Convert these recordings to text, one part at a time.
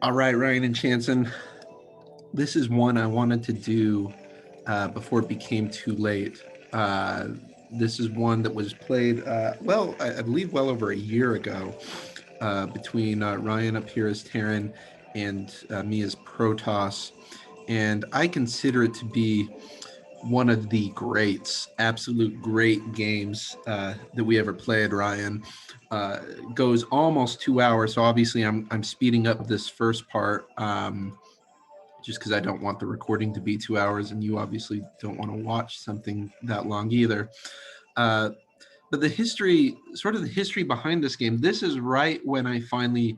All right, Ryan and Chanson. This is one I wanted to do before it became too late. This is one that was played, I believe well over a year ago between Ryan up here as Terran and me as Protoss. And I consider it to be one of the greats, absolute great games that we ever played, Ryan. Goes almost 2 hours, so obviously I'm speeding up this first part just because I don't want the recording to be 2 hours, and you obviously don't want to watch something that long either. Uh, but the history, sort of the history behind this game, this is right when I finally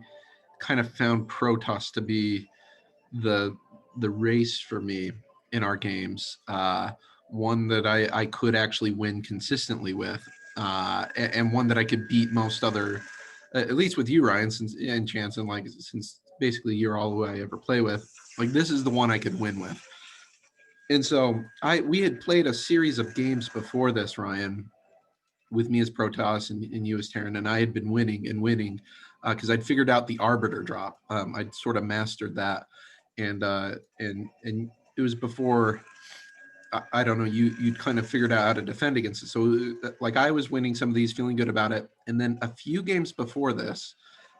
kind of found Protoss to be the the race for me in our games. One that I could actually win consistently with, and one that I could beat most other, at least with you, Ryan, since and Chance, and like since basically you're all who I ever play with. Like this is the one I could win with. And so we had played a series of games before this, Ryan, with me as Protoss and you as Terran, and I had been winning and winning because I'd figured out the Arbiter drop. I'd sort of mastered that, and it was before I don't know, you'd kind of figured out how to defend against it. So like I was winning some of these, feeling good about it, and then a few games before this,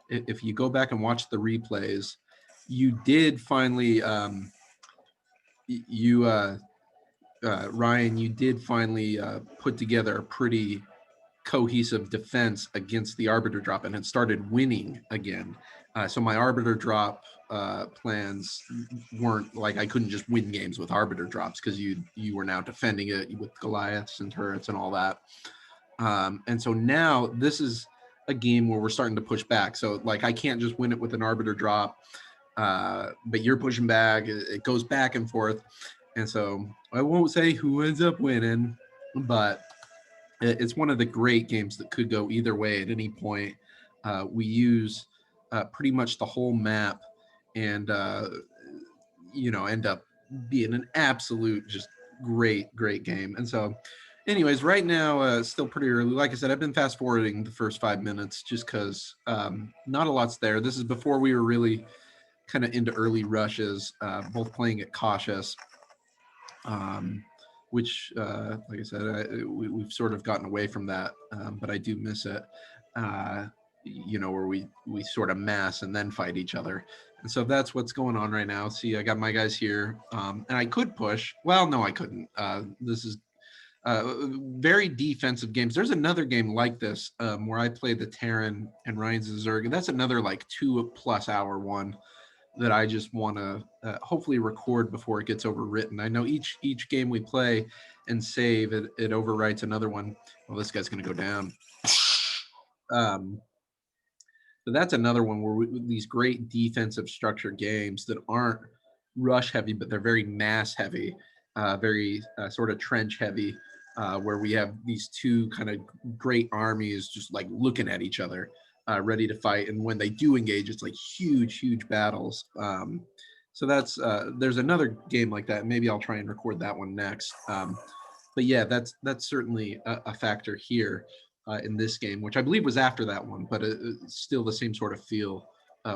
if you go back and watch the replays, you did finally you Ryan, you did finally put together a pretty cohesive defense against the Arbiter drop and had started winning again. So my Arbiter drop plans weren't like I couldn't just win games with Arbiter drops because you were now defending it with Goliaths and turrets and all that. And so now this is a game where we're starting to push back. So like I can't just win it with an Arbiter drop, but you're pushing back. It goes back and forth. And so I won't say who ends up winning, but it's one of the great games that could go either way at any point. We use pretty much the whole map and, end up being an absolute just great game. And so, anyways, right now, still pretty early. Like I said, I've been fast forwarding the first 5 minutes just because not a lot's there. This is before we were really kind of into early rushes, both playing it cautious. Which, like I said, we've sort of gotten away from that, but I do miss it. Where we sort of mass and then fight each other, and so that's what's going on right now. See, I got my guys here, and I could push. Well, no, I couldn't. This is very defensive games. There's another game like this where I played the Terran and Ryan's Zerg, and that's another like 2+ hour one that I just want to hopefully record before it gets overwritten. I know each game we play and save, it overwrites another one. Well, this guy's going to go down. So that's another one where these great defensive structured games that aren't rush heavy, but they're very mass heavy, very sort of trench heavy, where we have these two kind of great armies just like looking at each other, ready to fight. And when they do engage, it's like huge battles. So that's there's another game like that. Maybe I'll try and record that one next. But yeah, that's certainly a factor here in this game, which I believe was after that one, but still the same sort of feel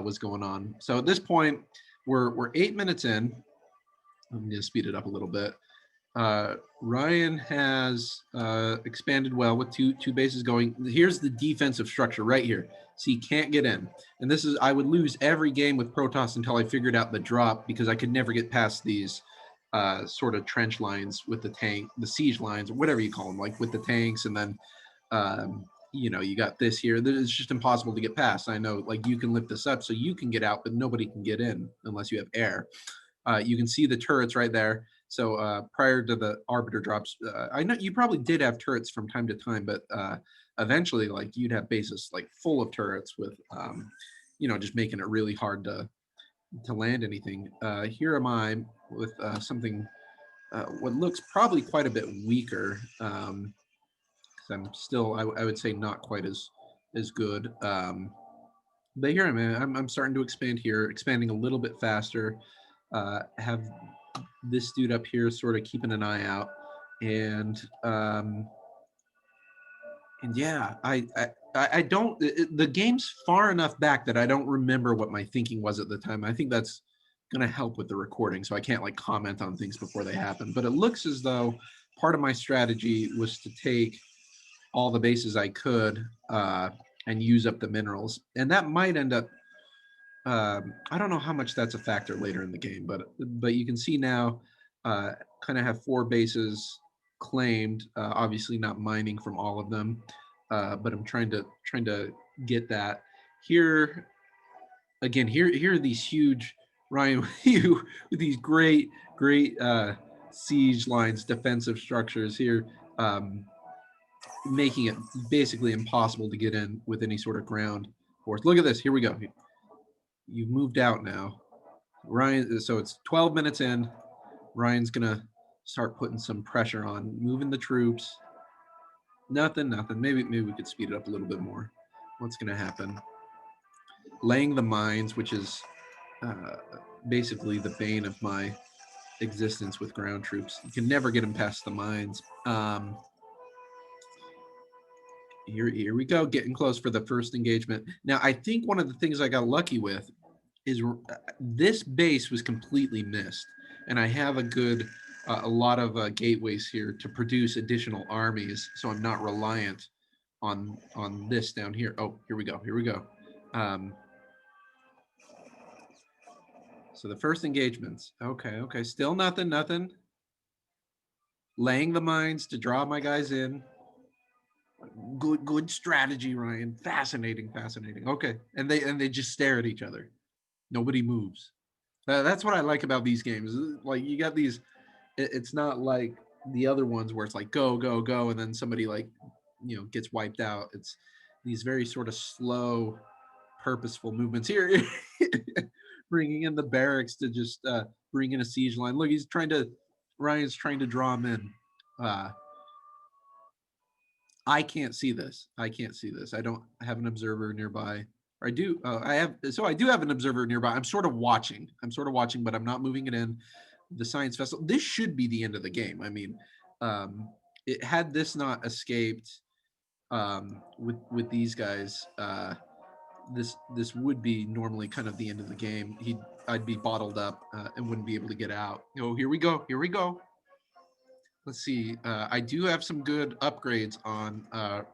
was going on. So at this point, we're 8 minutes in. I'm going to speed it up a little bit. Ryan has expanded well with two bases going. Here's the defensive structure right here. So he can't get in. And this is, I would lose every game with Protoss until I figured out the drop because I could never get past these sort of trench lines with the siege lines, or whatever you call them, like with the tanks. And then, you got this here. It's just impossible to get past. I know, like, you can lift this up so you can get out, but nobody can get in unless you have air. You can see the turrets right there. So prior to the Arbiter drops, I know you probably did have turrets from time to time, but eventually, like, you'd have bases like full of turrets with, just making it really hard to land anything. Here am I with something what looks probably quite a bit weaker. I'm still, I would say, not quite as good. But here I'm starting to expand here, expanding a little bit faster. Have this dude up here sort of keeping an eye out, and yeah, I don't, the game's far enough back that I don't remember what my thinking was at the time. I think that's going to help with the recording, so I can't like comment on things before they happen. But it looks as though part of my strategy was to take all the bases I could and use up the minerals. And that might end up, I don't know how much that's a factor later in the game, but you can see now kind of have 4 bases claimed, obviously not mining from all of them, but I'm trying to get that. Here, again, here are these huge, Ryan, with these great siege lines, defensive structures here, making it basically impossible to get in with any sort of ground force. Look at this. Here we go. You've moved out now, Ryan. So it's 12 minutes in. Ryan's gonna start putting some pressure on, moving the troops. Nothing. Maybe we could speed it up a little bit more. What's gonna happen? Laying the mines, which is basically the bane of my existence with ground troops. You can never get them past the mines. Here we go, getting close for the first engagement. Now, I think one of the things I got lucky with is this base was completely missed, and I have a lot of gateways here to produce additional armies, so I'm not reliant on this down here. Oh, here we go. So the first engagements. Okay, still nothing. Laying the mines to draw my guys in. Good strategy, Ryan. Fascinating. Okay, and they just stare at each other. Nobody moves. That's what I like about these games. Like, you got these. It's not like the other ones where it's like go, and then somebody like gets wiped out. It's these very sort of slow, purposeful movements here. Bringing in the barracks to just bring in a siege line. Look, Ryan's trying to draw him in. I can't see this. I don't have an observer nearby. Or I do. I do have an observer nearby. I'm sort of watching, but I'm not moving it in. The science festival. This should be the end of the game. I mean, had this not escaped with these guys, this would be normally kind of the end of the game. I'd be bottled up and wouldn't be able to get out. Oh, here we go. Let's see. I do have some good upgrades on.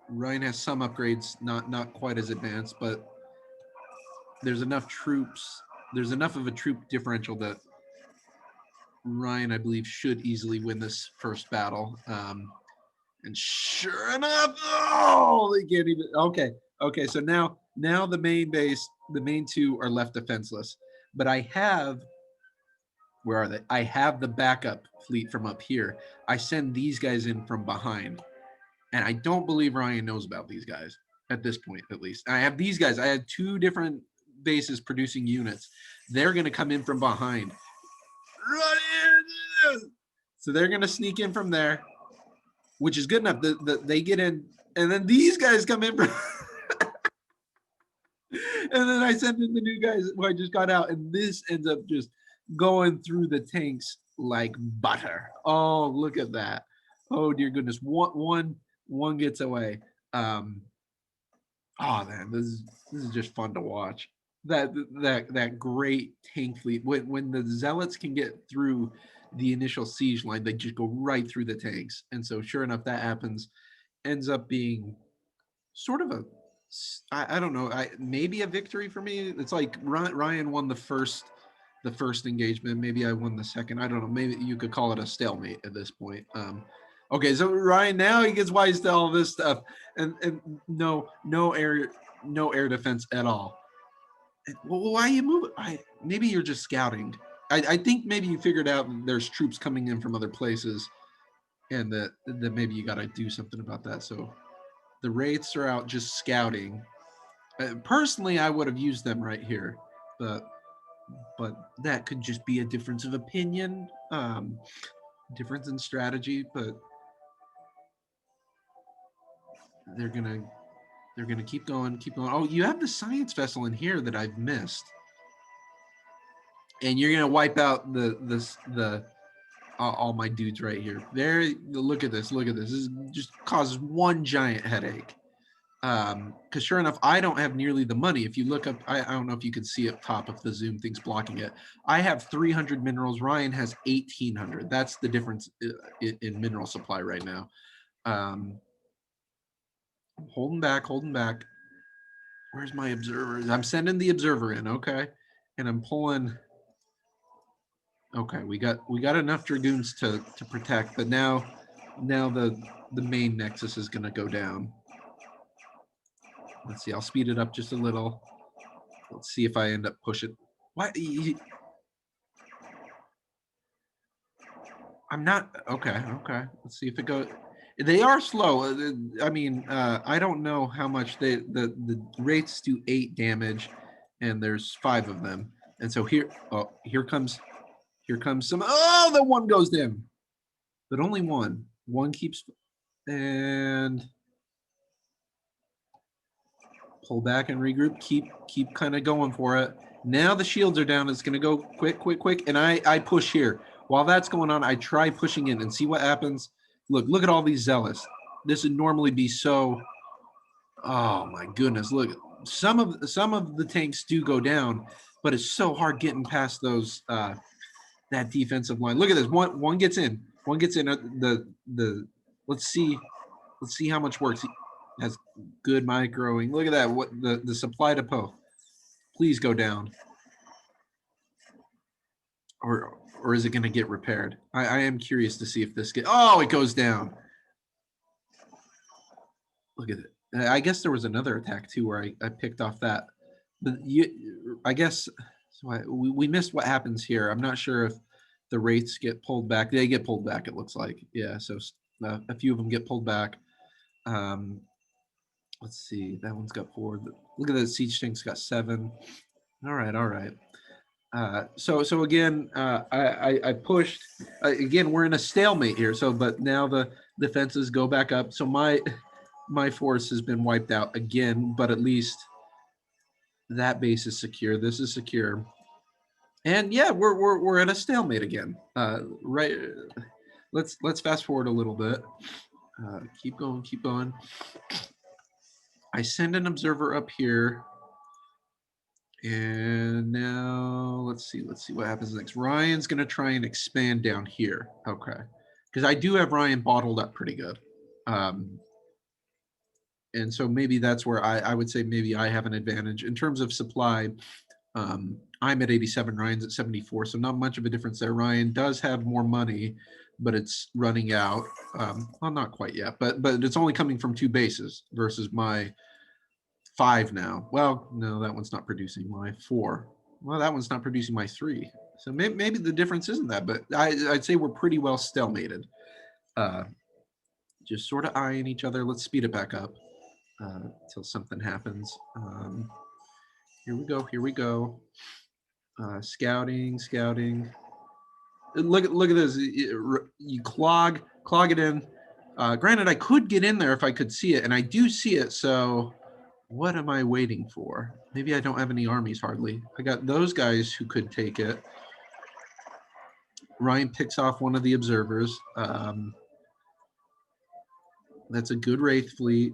Ryan has some upgrades, not quite as advanced, but there's enough troops. There's enough of a troop differential that Ryan, I believe, should easily win this first battle. And sure enough, oh, they can't even. Okay. So now the main base, the main 2 are left defenseless. But I have. Where are they? I have the backup fleet from up here. I send these guys in from behind. And I don't believe Ryan knows about these guys at this point, at least. I have these guys. I had 2 different bases producing units. They're going to come in from behind. So they're going to sneak in from there, which is good enough. They get in, and then these guys come in from... And then I send in the new guys who I just got out, and this ends up just going through the tanks like butter. Oh, look at that. Oh, dear goodness. One gets away. Oh, man, this is just fun to watch. That great tank fleet. When the zealots can get through the initial siege line, they just go right through the tanks. And so sure enough, that happens. Ends up being sort of I don't know, maybe a victory for me. It's like Ryan won the first engagement. Maybe I won the second. I don't know. Maybe you could call it a stalemate at this point. Okay, so Ryan, now he gets wise to all this stuff, and no air defense at all. Well, why are you moving? Maybe you're just scouting. I think maybe you figured out there's troops coming in from other places, and that maybe you got to do something about that. So the wraiths are out just scouting. Personally, I would have used them right here, but that could just be a difference of opinion, difference in strategy. But they're gonna keep going. Oh, you have the science vessel in here that I've missed, and you're gonna wipe out the all my dudes right here. There, look at this. This just causes one giant headache. Because sure enough, I don't have nearly the money. If you look up, I don't know if you can see up top if the Zoom thing's blocking it. I have 300 minerals. Ryan has 1,800. That's the difference in mineral supply right now. Holding back, holding back. Where's my observers? I'm sending the observer in, okay, and I'm pulling. Okay, we got enough dragoons to protect, but now the main nexus is going to go down. Let's see. I'll speed it up just a little. Let's see if I end up pushing. What? I'm not. Okay. Okay. Let's see if it goes. They are slow. I mean, I don't know how much the wraiths do 8 damage, and there's 5 of them. And so here comes some. Oh, the one goes down, but only one. One keeps, and pull back and regroup. Keep kind of going for it. Now the shields are down. It's going to go quick, and I push here. While that's going on, I try pushing in and see what happens. Look at all these zealots. This would normally be so. Oh my goodness! Look, some of the tanks do go down, but it's so hard getting past those that defensive line. Look at this. One gets in. One gets in. The let's see how much works. He has good microing. Look at that. What the supply depot. Please go down. Or is it going to get repaired? I am curious to see if this it goes down. Look at it. I guess there was another attack too where I picked off that. But I guess so we missed what happens here. I'm not sure if the wraiths get pulled back. They get pulled back, it looks like. Yeah, so a few of them get pulled back. Let's see. That one's got 4. Look at that. Siege tank's got 7. All right. So again, I pushed. Again, we're in a stalemate here. So, but now the defenses go back up. So my force has been wiped out again. But at least that base is secure. This is secure. And yeah, we're at a stalemate again. Right. Let's fast forward a little bit. Keep going. I send an observer up here. And now let's see what happens next. Ryan's going to try and expand down here. Okay. Because I do have Ryan bottled up pretty good. And so maybe that's where I would say maybe I have an advantage. In terms of supply, I'm at 87, Ryan's at 74, so not much of a difference there. Ryan does have more money, but it's running out. Well, not quite yet, but it's only coming from 2 bases versus my 5 now. Well, no, that one's not producing my 4. Well, that one's not producing my 3. So maybe the difference isn't that, but I'd say we're pretty well stalemated. Just sort of eyeing each other. Let's speed it back up till something happens. Here we go. Scouting. Look at this. You clog it in. Granted, I could get in there if I could see it, and I do see it, so what am I waiting for? Maybe I don't have any armies hardly. I got those guys who could take it. Ryan picks off one of the observers. That's a good Wraith fleet.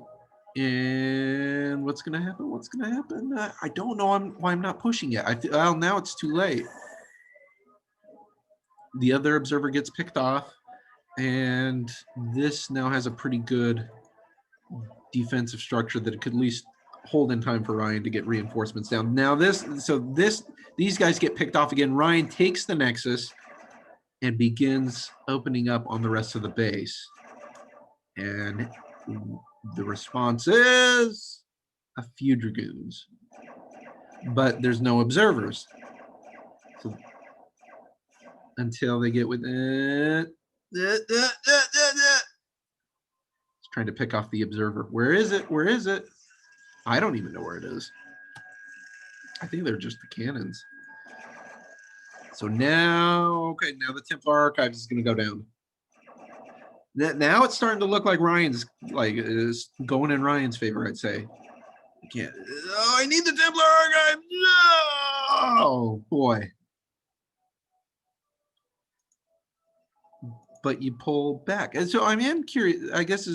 And what's going to happen? I don't know why I'm not pushing it. Well, now it's too late. The other observer gets picked off. And this now has a pretty good defensive structure that it could at least hold in time for Ryan to get reinforcements down. Now these guys get picked off again. Ryan takes the Nexus and begins opening up on the rest of the base. And the response is a few dragoons, but there's no observers. So until they get within. It's trying to pick off the observer. Where is it? I don't even know where it is. I think they're just the cannons. So now the Templar Archives is going to go down. Now it's starting to look like Ryan's is going in Ryan's favor, I'd say. I can't. Oh, I need the Templar Archive. No! Oh boy. But you pull back, and so I am curious. I guess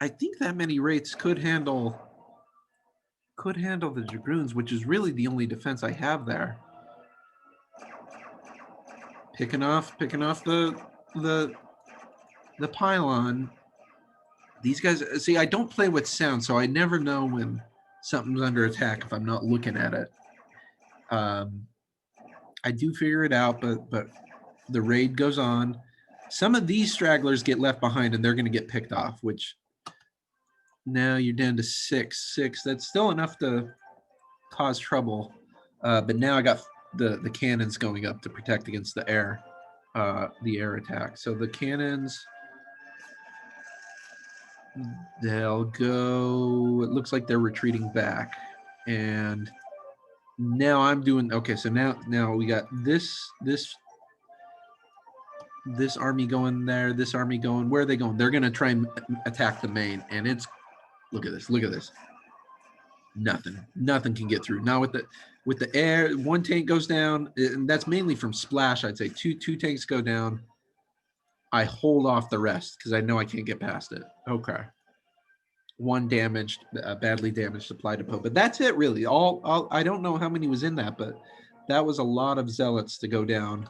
I think that many wraiths could handle the dragoons, which is really the only defense I have there. Picking off the pylon. These guys, see, I don't play with sound, so I never know when something's under attack if I'm not looking at it. I do figure it out, but the raid goes on. Some of these stragglers get left behind, and they're going to get picked off, which now you're down to 6. That's still enough to cause trouble. But now I got the cannons going up to protect against the air attack. So the cannons, they'll go. It looks like they're retreating back, and now I'm doing okay. So now we got this army going there. This army going. Where are they going? They're going to try and attack the main, and it's look at this. Look at this. Nothing can get through. Now with the air, one tank goes down, and that's mainly from splash. I'd say two tanks go down. I hold off the rest because I know I can't get past it. Okay. One damaged, badly damaged supply depot, but that's it really. All I don't know how many was in that, but that was a lot of zealots to go down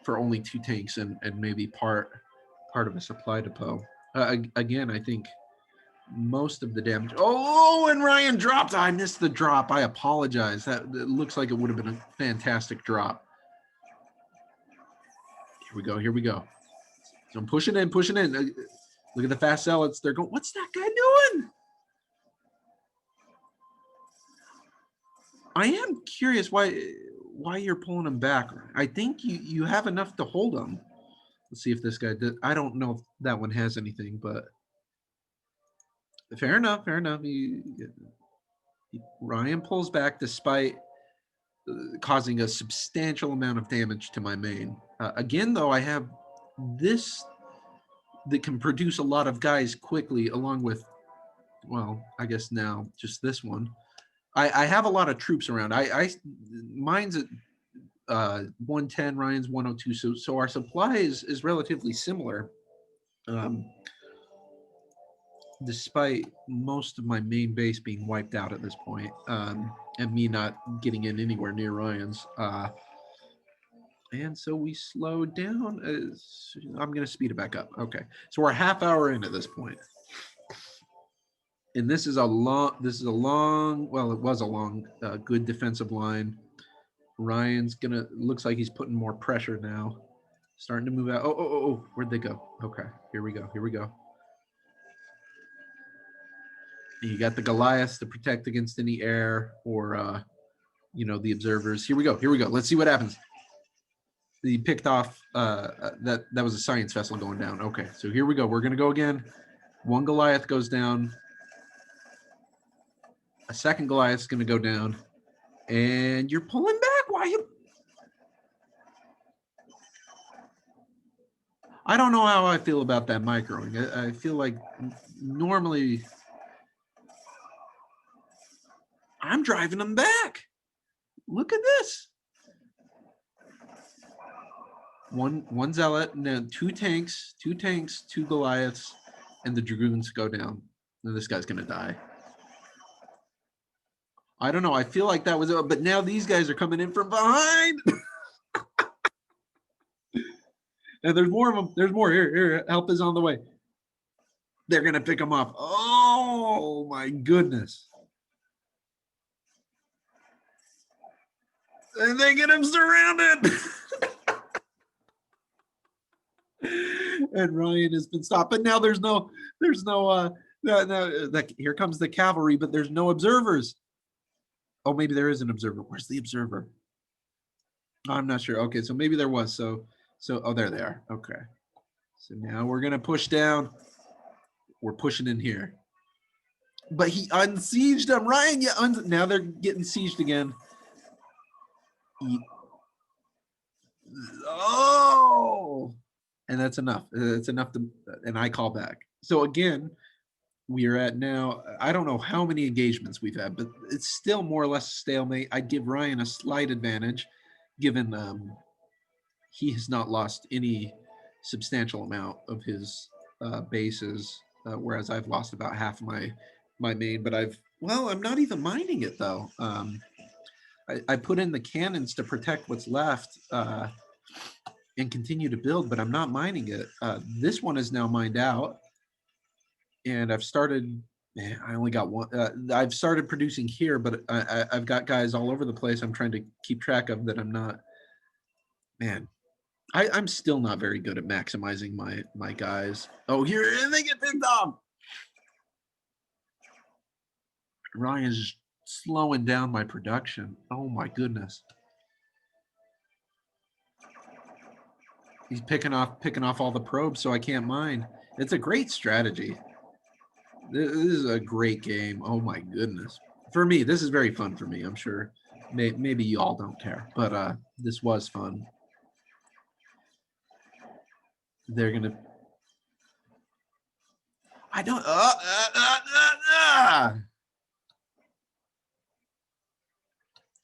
for only 2 tanks and maybe part of a supply depot. Again, I think most of the damage. Oh, and Ryan dropped. I missed the drop. I apologize. That looks like it would have been a fantastic drop. Here we go. So I'm pushing in. Look at the fast zealots. They're going, what's that guy doing? I am curious why you're pulling him back. I think you have enough to hold him. Let's see if this guy did. I don't know if that one has anything, but fair enough. Ryan pulls back despite causing a substantial amount of damage to my main. Again, though, I have this that can produce a lot of guys quickly, along with, well, I guess now just this one. I have a lot of troops around. Mine's at 110, Ryan's 102. So our supply is relatively similar. Despite most of my main base being wiped out at this point, and me not getting in anywhere near Ryan's. And so we slowed down. I'm going to speed it back up. Okay. So we're a half hour in at this point. And this is a long, well, it was a long, good defensive line. Ryan's looks like he's putting more pressure now. Starting to move out. Oh, where'd they go? Okay, here we go. You got the Goliaths to protect against any air or, the observers. Here we go. Let's see what happens. He picked off, that was a science vessel going down. Okay, so here we go. We're going to go again. One Goliath goes down. A second Goliath is going to go down. And you're pulling back. Why you? I don't know how I feel about that microing. I feel like normally I'm driving them back. Look at this. One zealot, and then 2 tanks, 2 Goliaths, and the dragoons go down. And this guy's going to die. I don't know. I feel like that was it, but now these guys are coming in from behind. And there's more of them. There's more. Here, help is on the way. They're going to pick them up. Oh, my goodness. And they get him surrounded. And Ryan has been stopped. But now there's no, here comes the cavalry, but there's no observers. Oh, maybe there is an observer. Where's the observer? I'm not sure. Okay, so maybe there was. So oh, there they are. Okay. So now we're gonna push down. We're pushing in here. But he unsieged them. Ryan, now they're getting sieged again. Oh, and that's enough. It's enough to, and I call back. So again, we are at now, I don't know how many engagements we've had, but it's still more or less a stalemate. I'd give Ryan a slight advantage, given he has not lost any substantial amount of his bases. whereas I've lost about half of my main. But I'm not even mining it though. I put in the cannons to protect what's left and continue to build, but I'm not mining it. This one is now mined out, and I've started. I only got one. I've started producing here, but I've got guys all over the place. I'm trying to keep track of that. I'm not. Man, I'm still not very good at maximizing my guys. Oh, here they get picked off. Ryan's slowing down my production. Oh my goodness. He's picking off all the probes so I can't mine. It's a great strategy. This is a great game. Oh my goodness. For me, this is very fun for me. I'm sure maybe you all don't care, but this was fun. They're gonna. I don't.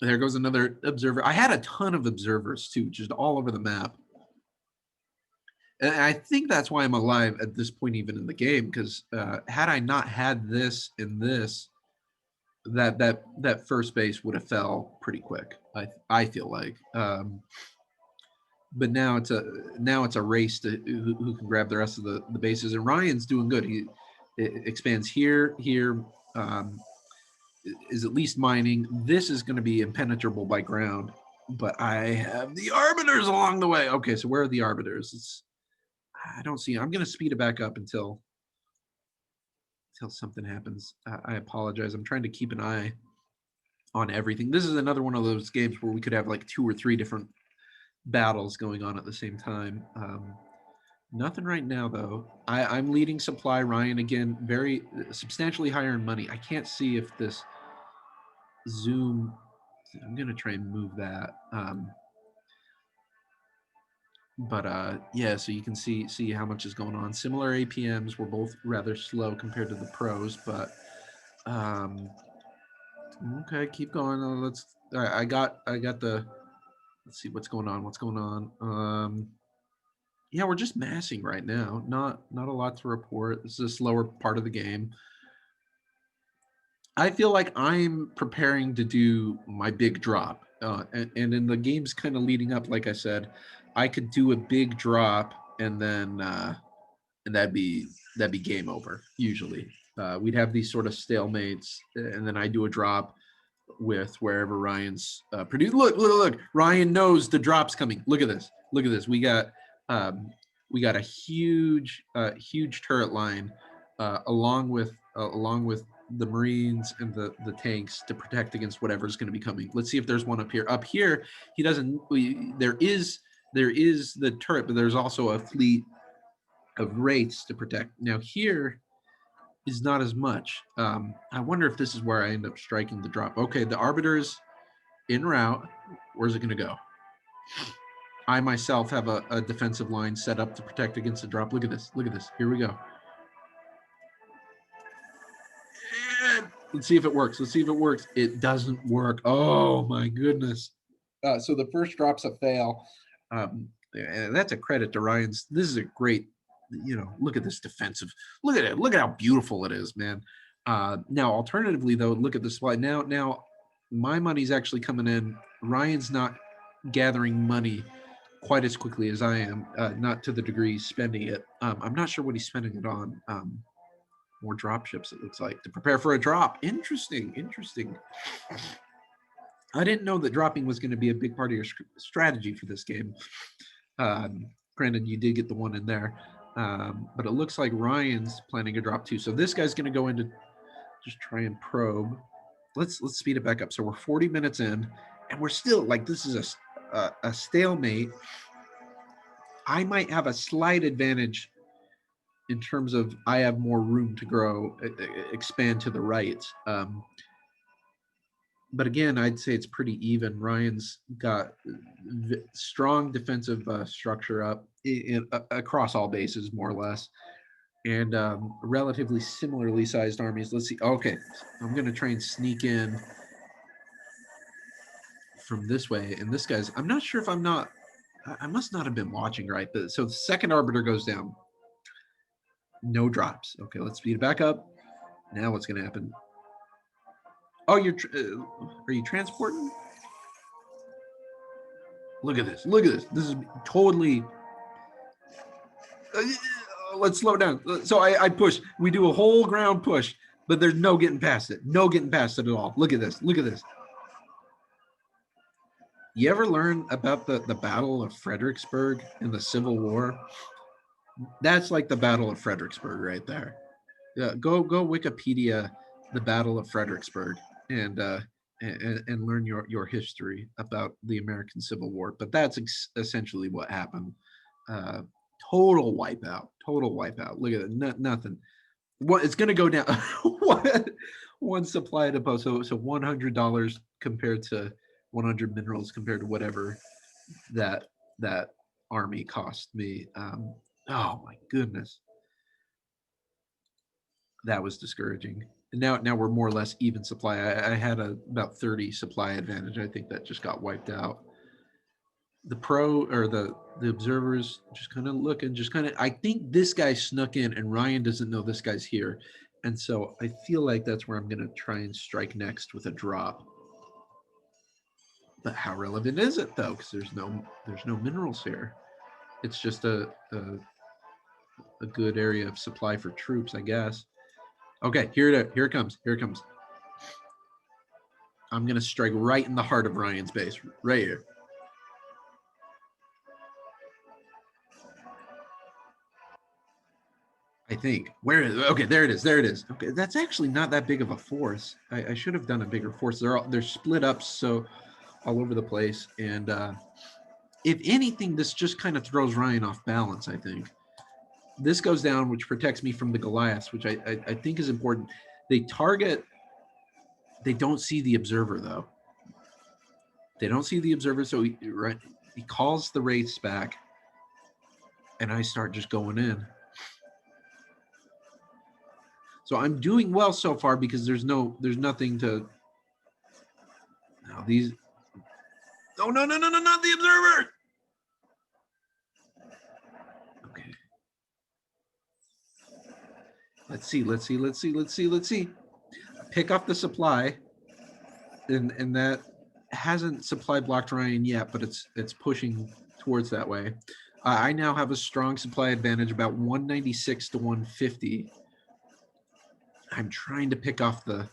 There goes another observer. I had a ton of observers too, just all over the map. And I think that's why I'm alive at this point, even in the game, because had I not had this and this, that first base would have fell pretty quick. I feel like. But now it's a race to who can grab the rest of the bases. And Ryan's doing good. He expands here. Is at least mining. This is going to be impenetrable by ground, but I have the arbiters along the way. Okay, so where are the arbiters? I don't see. I'm going to speed it back up until something happens. I apologize. I'm trying to keep an eye on everything. This is another one of those games where we could have like 2 or 3 different battles going on at the same time. Nothing right now though. I'm leading supply. Ryan again, very substantially higher in money. I can't see if this zoom. I'm gonna try and move that. Yeah, so you can see how much is going on. Similar APMs. We're both rather slow compared to the pros, but okay, keep going. Let's. All right, I got the. Let's see what's going on. Yeah, we're just massing right now. Not a lot to report. This is a slower part of the game. I feel like I'm preparing to do my big drop, and in the games kind of leading up, like I said, I could do a big drop, and then and that'd be game over. Usually, we'd have these sort of stalemates, and then I do a drop with wherever Ryan's produced. Look! Ryan knows the drop's coming. Look at this. We got a huge turret line, along with the Marines and the tanks to protect against whatever's going to be coming. Let's see if there's one up here. Up here, he doesn't. There is the turret, but there's also a fleet of wraiths to protect. Now here is not as much. I wonder if this is where I end up striking the drop. Okay, the arbiter's en route. Where's it going to go? I myself have a defensive line set up to protect against the drop. Look at this. Here we go. And let's see if it works. It doesn't work. Oh my goodness. So the first drop's a fail. And that's a credit to Ryan's. This is a great, look at this defensive. Look at it. Look at how beautiful it is, man. Now, alternatively, though, look at the supply. Now, my money's actually coming in. Ryan's not gathering money quite as quickly as I am, not to the degree he's spending it. I'm not sure what he's spending it on. More drop ships, it looks like, to prepare for a drop. Interesting. I didn't know that dropping was going to be a big part of your strategy for this game. Granted, you did get the one in there, but it looks like Ryan's planning a drop too. So this guy's going to go in to just try and probe. Let's speed it back up. So we're 40 minutes in, and we're still like, this is a stalemate. I might have a slight advantage in terms of I have more room to grow, expand to the right. But again, I'd say it's pretty even. Ryan's got strong defensive structure up across all bases, more or less, and relatively similarly sized armies. Let's see. Okay, I'm going to try and sneak in from this way. And this guy's, I'm not sure if I must not have been watching right. So the second arbiter goes down. No drops. Okay, let's speed it back up. Now what's gonna happen? Oh, are you transporting? Look at this. Look at this. This is totally. Let's slow down. So I push. We do a whole ground push, but there's no getting past it. No getting past it at all. Look at this. Look at this. You ever learn about the Battle of Fredericksburg in the Civil War? That's like the Battle of Fredericksburg right there. Go Wikipedia the Battle of Fredericksburg and learn your history about the American Civil War. But that's essentially what happened. Uh, total wipeout. Total wipeout. Look at it. Nothing. What it's going to go down. One supply depot. So $100 compared to 100 minerals compared to whatever that army cost me. Oh my goodness, that was discouraging. And now we're more or less even supply. I had about 30 supply advantage. I think that just got wiped out. The pro or the observers just kind of looking, just kind of. I think this guy snuck in, and Ryan doesn't know this guy's here, and so I feel like that's where I'm gonna try and strike next with a drop. But how relevant is it though? Because there's no minerals here. It's just a good area of supply for troops, I guess. Okay, here it comes. Here it comes. I'm gonna strike right in the heart of Ryan's base, right here. I think. Where is it? Okay, there it is. There it is. Okay, that's actually not that big of a force. I should have done a bigger force. They're split up so all over the place, and if anything, this just kind of throws Ryan off balance. I think this goes down, which protects me from the Goliaths, which I think is important. They target. They don't see the observer though. They don't see the observer, so he calls the wraiths back, and I start just going in. So I'm doing well so far because there's nothing to. Now these. Oh no, not the observer. Okay. Let's see. Pick up the supply, and that hasn't supply blocked Ryan yet, but it's pushing towards that way. I now have a strong supply advantage, about 196 to 150. I'm trying to pick off the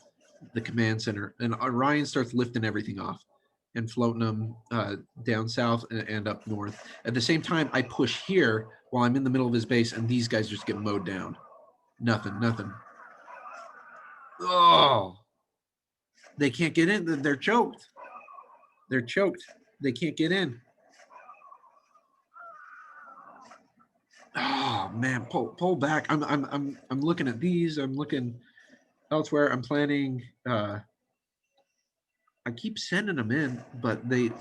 command center, and Ryan starts lifting everything off and floating them down south and up north. At the same time, I push here while I'm in the middle of his base, and these guys just get mowed down. Nothing. Oh, they can't get in. They're choked. They're choked. They can't get in. Oh man, pull back. I'm looking at these. I'm looking elsewhere. I'm planning. I keep sending them in, but they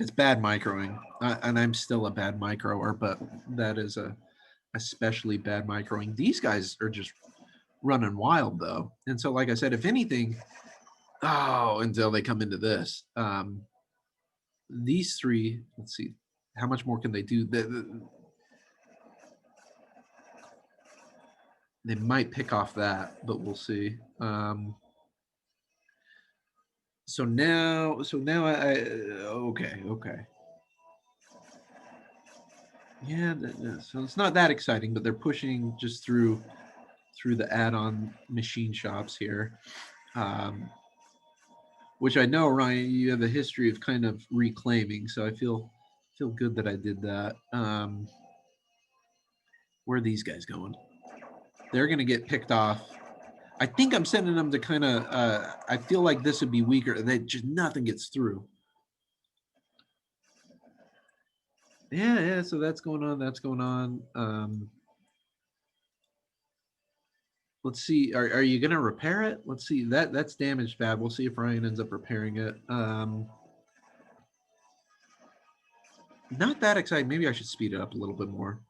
it's bad microing, and I'm still a bad microer, but that is a especially bad microing. These guys are just running wild though, and so like I said, if anything, until they come into this, these three. Let's see, how much more can they do? They might pick off that, but we'll see. So now I okay. Yeah, so it's not that exciting, but they're pushing just through the add-on machine shops here, which I know, Ryan, you have a history of kind of reclaiming, so I feel good that I did that. Where are these guys going? They're going to get picked off. I think I'm sending them to kind of. I feel like this would be weaker. They just nothing gets through. Yeah. So that's going on. Let's see. Are you going to repair it? Let's see. That's damaged bad. We'll see if Ryan ends up repairing it. Not that exciting. Maybe I should speed it up a little bit more.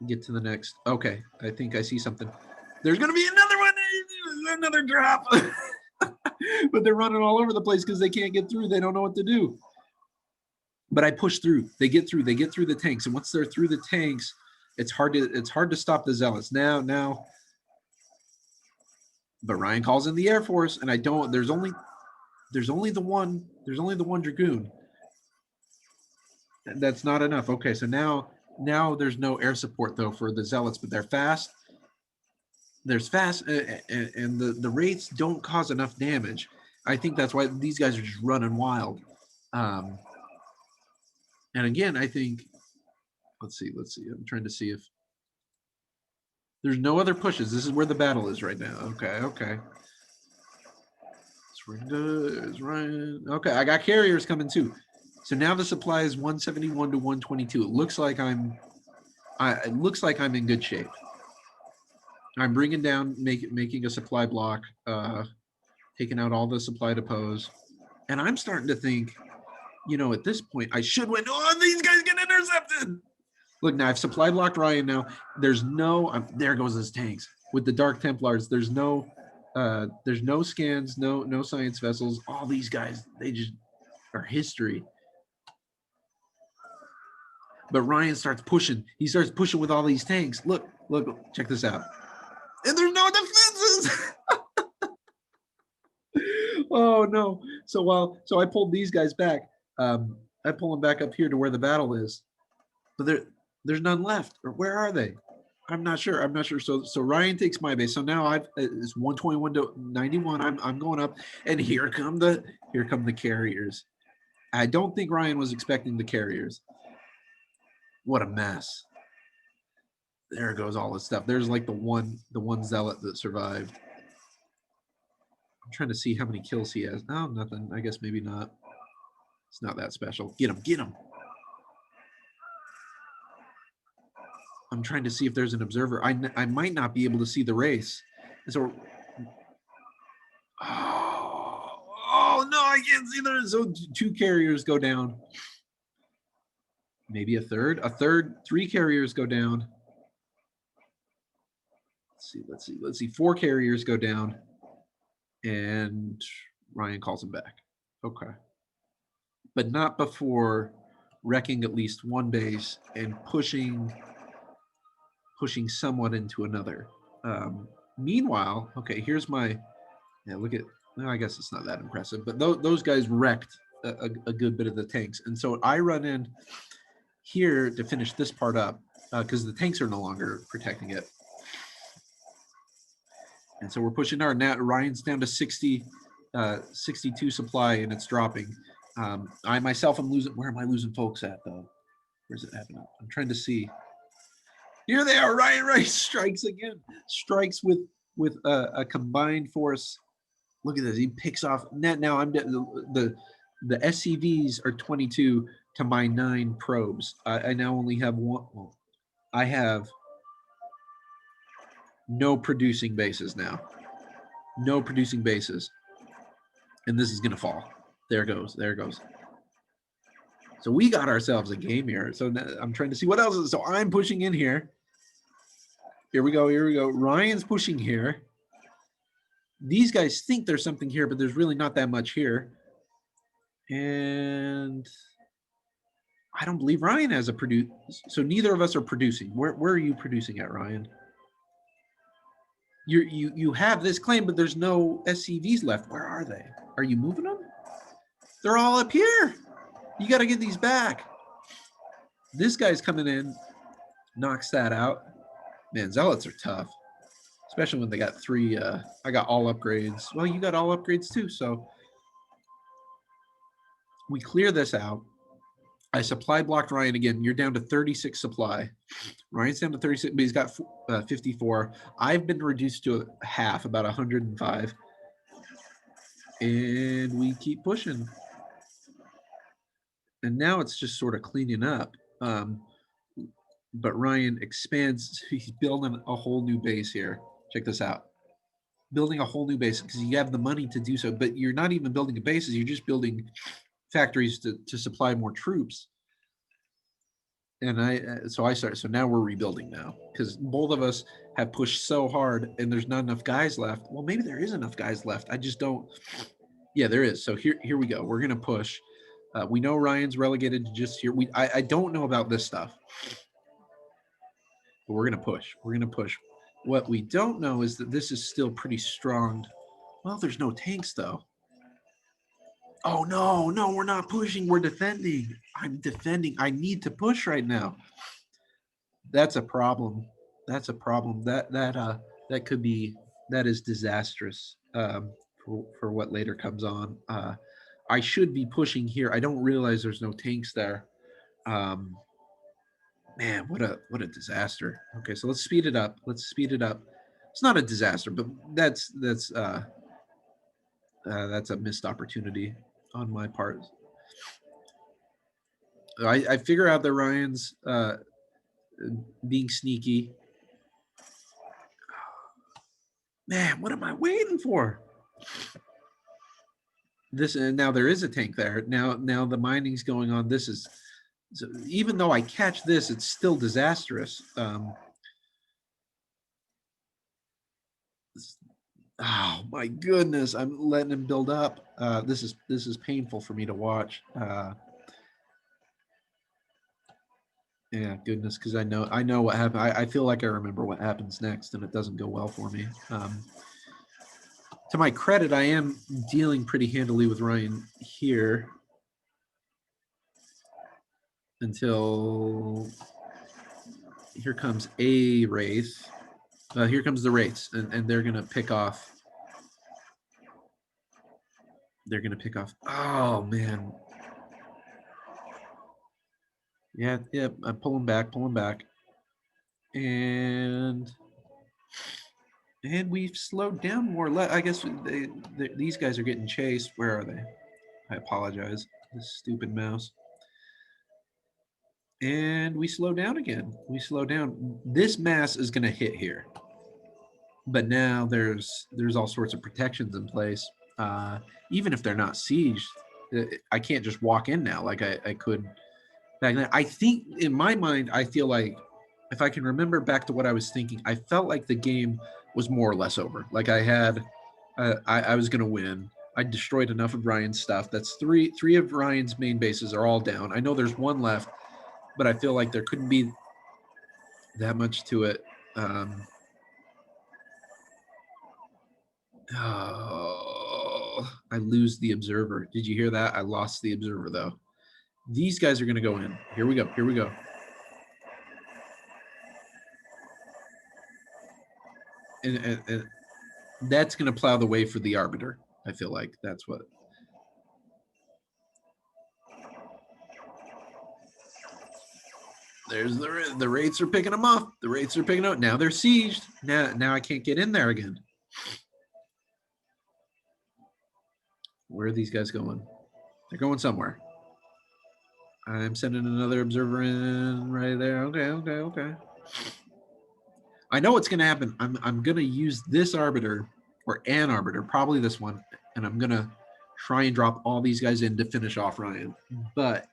Get to the next. Okay, I think I see something. There's going to be another one. Another drop. But they're running all over the place because they can't get through. They don't know what to do. But I push through. They get through the tanks. And once they're through the tanks, It's hard to stop the zealots now. But Ryan calls in the Air Force, and I don't. There's only the one dragoon. That's not enough. Okay, so now there's no air support though for the zealots, but they're fast. There's fast, and the wraiths don't cause enough damage. I think that's why these guys are just running wild. And again, I think, let's see. I'm trying to see if there's no other pushes. This is where the battle is right now. Okay. It's Ryan. Okay, I got carriers coming too. So now the supply is 171 to 122. It looks like I'm in good shape. I'm bringing down, making a supply block, taking out all the supply depots, and I'm starting to think, at this point, I should win. Oh, these guys get intercepted. Look, now I've supply blocked Ryan now. There's no, there goes his tanks. With the Dark Templars, there's no scans, no science vessels. All these guys, they just are history. But Ryan starts pushing. He starts pushing with all these tanks. Look, check this out. And there's no defenses. Oh no. So I pulled these guys back. I pull them back up here to where the battle is. But there's none left. Or where are they? I'm not sure. So Ryan takes my base. So now it's 121 to 91. I'm going up, and here come the carriers. I don't think Ryan was expecting the carriers. What a mess. There goes all this stuff. There's like the one zealot that survived. I'm trying to see how many kills he has. Oh, nothing. I guess maybe not. It's not that special. Get him. I'm trying to see if there's an observer. I might not be able to see the race. So, oh no, I can't see there. So 2 carriers go down. Maybe a third. 3 carriers go down. Let's see. 4 carriers go down, and Ryan calls him back. Okay, but not before wrecking at least one base and pushing somewhat into another. Meanwhile, okay, here's my, look at, no, I guess it's not that impressive, but those guys wrecked a good bit of the tanks. And so I run in here to finish this part up because the tanks are no longer protecting it. And so we're pushing our net. Ryan's down to 62 supply, and it's dropping. I myself am losing. Where am I losing folks at, though? Where's it happening? I'm trying to see. Here they are. Ryan strikes again. Strikes with a combined force. Look at this. He picks off net. Now I'm the SCVs are 22 to my 9 probes. I now only have one. Well, I have no producing bases now. No producing bases. And this is going to fall. There it goes. So we got ourselves a game here. So I'm trying to see what else is. So I'm pushing in here. Here we go. Ryan's pushing here. These guys think there's something here, but there's really not that much here. And I don't believe Ryan has a produce. So neither of us are producing. Where are you producing at, Ryan? You have this claim, but there's no SCVs left. Where are they? Are you moving them? They're all up here. You got to get these back. This guy's coming in, knocks that out. Man, zealots are tough, especially when they got 3. I got all upgrades. Well, you got all upgrades too. So we clear this out. I supply blocked Ryan again. You're down to 36 supply. Ryan's down to 36, but he's got 54. I've been reduced to half, about 105. And we keep pushing. And now it's just sort of cleaning up. But Ryan expands. He's building a whole new base here. Check this out. Building a whole new base because you have the money to do so. But you're not even building a base. You're just building factories to supply more troops. And so now we're rebuilding now because both of us have pushed so hard and there's not enough guys left. Well, maybe there is enough guys left. I just don't. Yeah, there is. So here we go. We're going to push. We know Ryan's relegated to just here. I don't know about this stuff. But we're going to push. We're going to push. What we don't know is that this is still pretty strong. Well, there's no tanks, though. Oh, no, no, we're not pushing. We're defending. I'm defending. I need to push right now. That's a problem. That's a problem. That could be, that is disastrous for what later comes on. I should be pushing here. I don't realize there's no tanks there. Man, what a disaster. Okay, so let's speed it up. Let's speed it up. It's not a disaster, but that's a missed opportunity on my part. I figure out that Ryan's being sneaky. Man, what am I waiting for? This, and now there is a tank there. Now the mining's going on. This is, so even though I catch this, it's still disastrous. Oh my goodness, I'm letting him build up. This is painful for me to watch. Yeah, goodness, because I know what happened. I feel like I remember what happens next, and it doesn't go well for me. To my credit, I am dealing pretty handily with Ryan here until here comes a wraith. Here comes the wraiths, and they're gonna pick off. They're gonna pick off. Oh man. Yeah, I'm pulling back, and we've slowed down more. I guess these guys are getting chased. Where are they? I apologize. This stupid mouse. And we slow down again. We slow down. This mass is going to hit here, but now there's all sorts of protections in place. Even if they're not sieged, I can't just walk in now like I could back then. I think in my mind, I feel like if I can remember back to what I was thinking, I felt like the game was more or less over. Like I had, I was going to win. I destroyed enough of Ryan's stuff. That's three of Ryan's main bases are all down. I know there's one left, but I feel like there couldn't be that much to it. Oh, I lose the observer. Did you hear that? I lost the observer though. These guys are going to go in. Here we go. Here we go. And that's going to plow the way for the arbiter. I feel like that's what. There's the wraiths are picking them off. The wraiths are picking up. Now they're sieged. Now I can't get in there again. Where are these guys going? They're going somewhere. I'm sending another observer in right there. Okay. I know what's going to happen. I'm going to use this arbiter or an arbiter, probably this one, and I'm going to try and drop all these guys in to finish off Ryan. But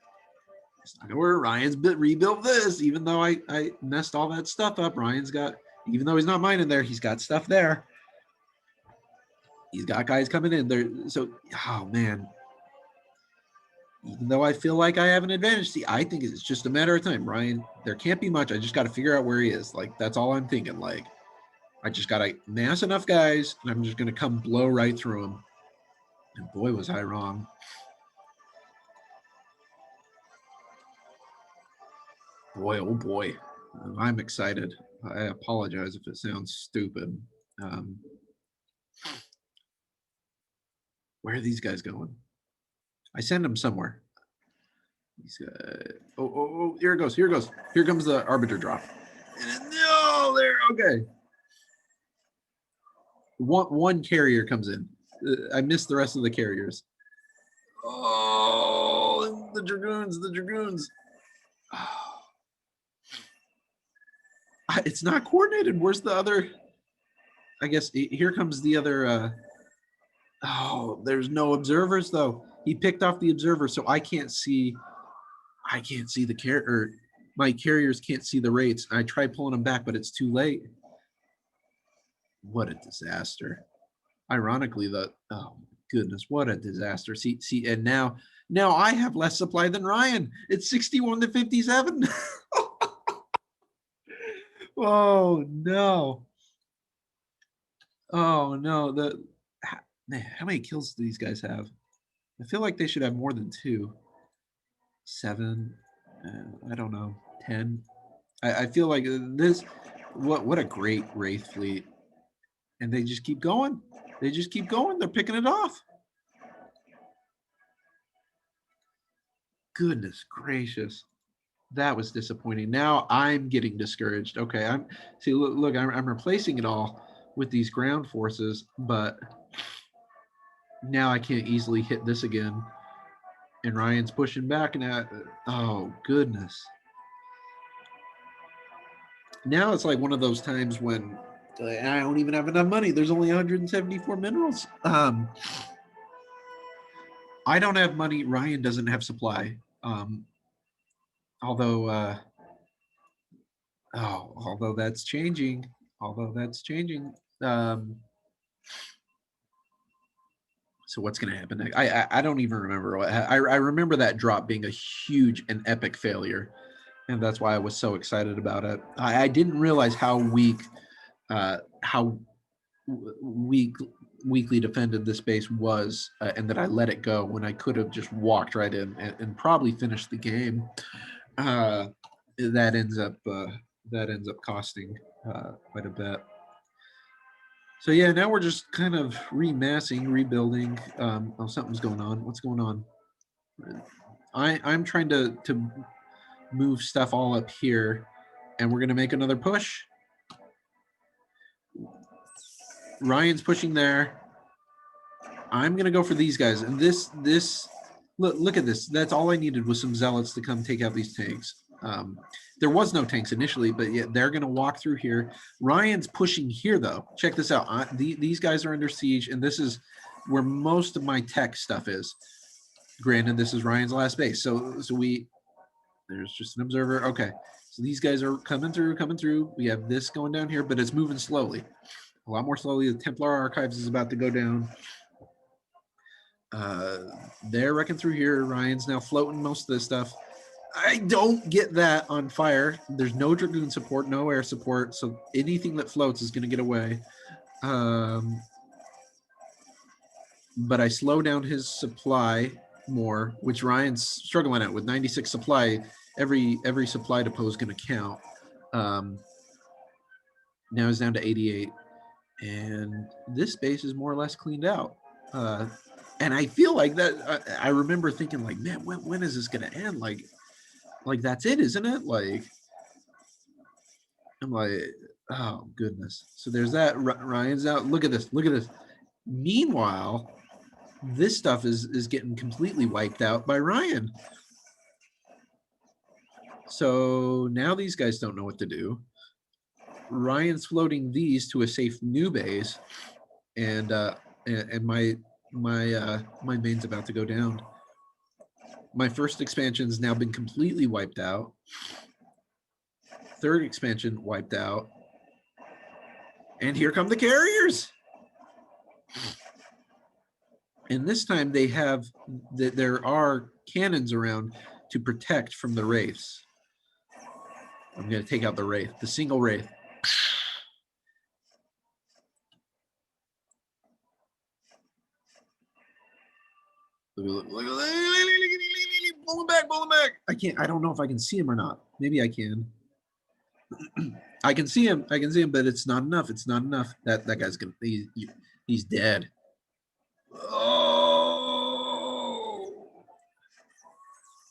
it's not going to work. Ryan's rebuilt this, even though I messed all that stuff up. Ryan's got, even though he's not mining there, he's got stuff there. He's got guys coming in there. So, oh man. Even though I feel like I have an advantage, see, I think it's just a matter of time. Ryan, there can't be much. I just got to figure out where he is. Like, that's all I'm thinking. Like, I just got to mass enough guys, and I'm just going to come blow right through them. And boy, was I wrong. Boy, oh boy. I'm excited. I apologize if it sounds stupid. Where are these guys going? I send them somewhere. Oh, here it goes. Here comes the arbiter drop. No, there, okay. One carrier comes in. I missed the rest of the carriers. Oh, the dragoons. Oh. It's not coordinated. Where's the other? I guess here comes the other. Oh, there's no observers though. He picked off the observer, so I can't see the carrier. My carriers can't see the rates. I tried pulling them back, but it's too late. What a disaster. Ironically, oh goodness, what a disaster. See, and now I have less supply than Ryan. It's 61 to 57. Oh no. Oh no. Man, how many kills do these guys have? I feel like they should have more than 2. 7. I don't know. 10. I feel like this. What a great Wraith fleet, and they just keep going. They just keep going. They're picking it off. Goodness gracious, that was disappointing. Now I'm getting discouraged. Okay, look. I'm replacing it all with these ground forces, but now I can't easily hit this again. And Ryan's pushing back, and oh goodness. Now it's like one of those times when I don't even have enough money. There's only 174 minerals. I don't have money. Ryan doesn't have supply. Although although that's changing. So what's going to happen next? I don't even remember. I remember that drop being a huge and epic failure, and that's why I was so excited about it. I didn't realize how weakly defended this base was, and that I let it go when I could have just walked right in and probably finished the game. That ends up costing quite a bit. So yeah, now we're just kind of remassing, rebuilding. Oh, something's going on. What's going on? I'm trying to move stuff all up here, and we're gonna make another push. Ryan's pushing there. I'm gonna go for these guys, and this look at this. That's all I needed was some zealots to come take out these tanks. There was no tanks initially, but yeah, they're going to walk through here. Ryan's pushing here, though. Check this out. These guys are under siege, and this is where most of my tech stuff is. Granted, this is Ryan's last base, so there's just an observer. Okay, so these guys are coming through. We have this going down here, but it's moving slowly, a lot more slowly. The Templar Archives is about to go down. They're wrecking through here. Ryan's now floating most of this stuff. I don't get that on fire. There's no Dragoon support, no air support, so anything that floats is going to get away. But I slow down his supply more, which Ryan's struggling at with 96 supply. Every supply depot is going to count. Now he's down to 88, and this base is more or less cleaned out. And I feel like that. I remember thinking, like, man, when is this going to end? Like that's it, isn't it? Like, I'm like, oh goodness. So there's that. Ryan's out. Look at this. Meanwhile, this stuff is getting completely wiped out by Ryan. So now these guys don't know what to do. Ryan's floating these to a safe new base, and my main's about to go down. My first expansion's now been completely wiped out. Third expansion wiped out. And here come the carriers. And this time they have there are cannons around to protect from the wraiths. I'm going to take out the wraith, the single wraith. Look, pull him back. I don't know if I can see him or not. Maybe I can. I can see him, but it's not enough. That guy's gonna, he's dead. Oh!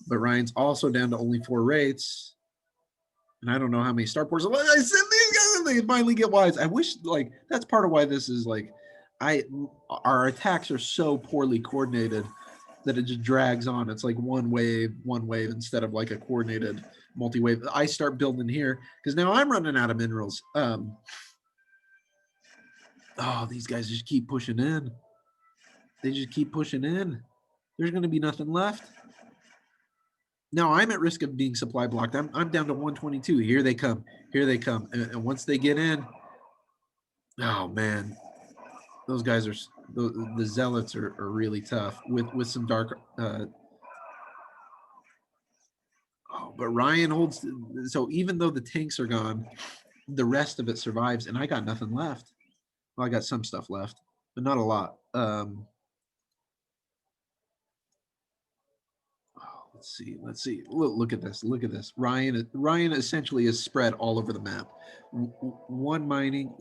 But Ryan's also down to only 4 wraiths. And I don't know how many starports. I said these guys, they finally get wise. I wish, like, that's part of why this is like, our attacks are so poorly coordinated that it just drags on. It's like one wave instead of like a coordinated multi-wave. I start building here because now I'm running out of minerals. Oh, these guys just keep pushing in. They just keep pushing in. There's going to be nothing left. Now I'm at risk of being supply blocked. I'm down to 122. Here they come. And once they get in, oh man, those guys are, the zealots are really tough with some dark. But Ryan holds. So even though the tanks are gone, the rest of it survives, and I got nothing left. Well, I got some stuff left, but not a lot. Let's see. Let's see. Look at this. Look at this. Ryan essentially is spread all over the map. One mining.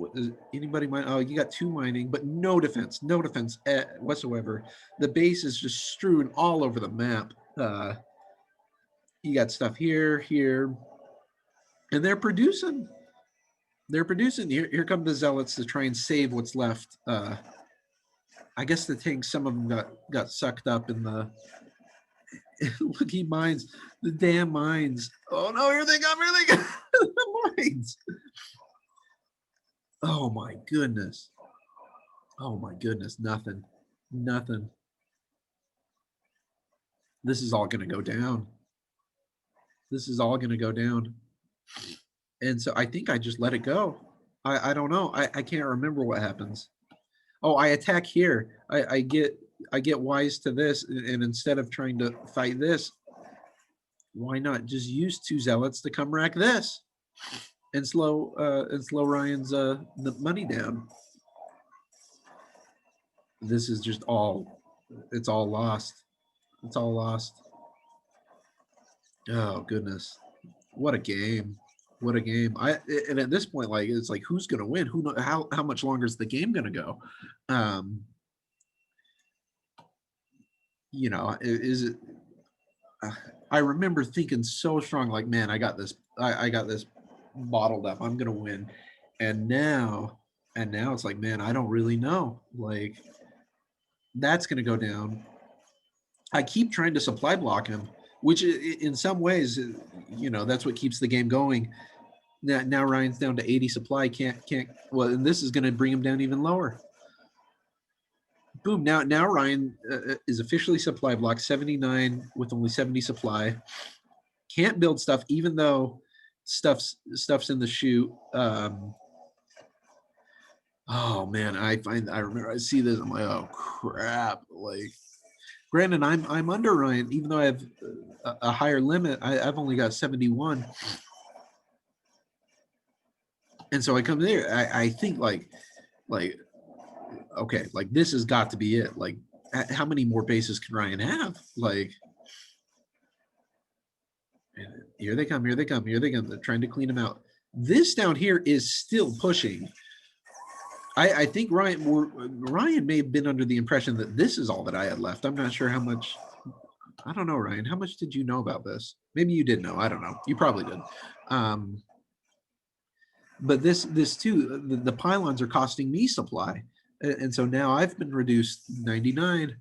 Anybody mine? Oh, you got two mining, but no defense. No defense whatsoever. The base is just strewn all over the map. You got stuff here, here, and they're producing. They're producing. Here come the zealots to try and save what's left. I guess the tanks. Some of them got sucked up in the. Look, he mines the damn mines. Oh no, here they come, here they come. The mines. Oh my goodness. Oh my goodness, nothing. Nothing. This is all gonna go down. This is all gonna go down. And so I think I just let it go. I don't know. I can't remember what happens. Oh, I attack here. I get wise to this, and instead of trying to fight this, why not just use two zealots to come rack this and slow Ryan's the money down. This is just it's all lost. It's all lost. Oh goodness, what a game! What a game! And at this point, like it's like who's gonna win? Who know how much longer is the game gonna go? You know, is it? I remember thinking so strong, like, man, I got this. I got this bottled up. I'm gonna win. And now it's like, man, I don't really know. Like, that's gonna go down. I keep trying to supply block him, which in some ways, you know, that's what keeps the game going. Now Ryan's down to 80 supply. Can't. Well, and this is gonna bring him down even lower. Boom. Now Ryan is officially supply block 79 with only 70 supply. Can't build stuff, even though stuff's in the chute. Oh man, I remember I see this. I'm like, oh crap! Like, granted, I'm under Ryan, even though I have a higher limit. I've only got 71, and so I come there. I think like, okay, like this has got to be it. Like, how many more bases can Ryan have? Like, here they come, here they come, here they come. They're trying to clean him out. This down here is still pushing. I think Ryan may have been under the impression that this is all that I had left. I'm not sure how much. I don't know, Ryan. How much did you know about this? Maybe you did know. I don't know. You probably did. But this too, the pylons are costing me supply. And so now I've been reduced 99.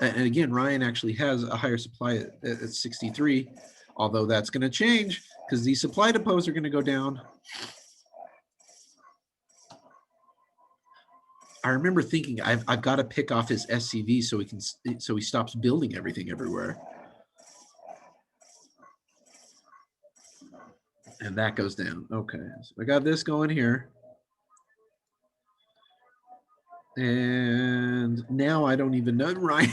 And again, Ryan actually has a higher supply at 63, although that's going to change because these supply depots are going to go down. I remember thinking I've got to pick off his SCV so he stops building everything everywhere. And that goes down. Okay, so I got this going here. And now I don't even know Ryan.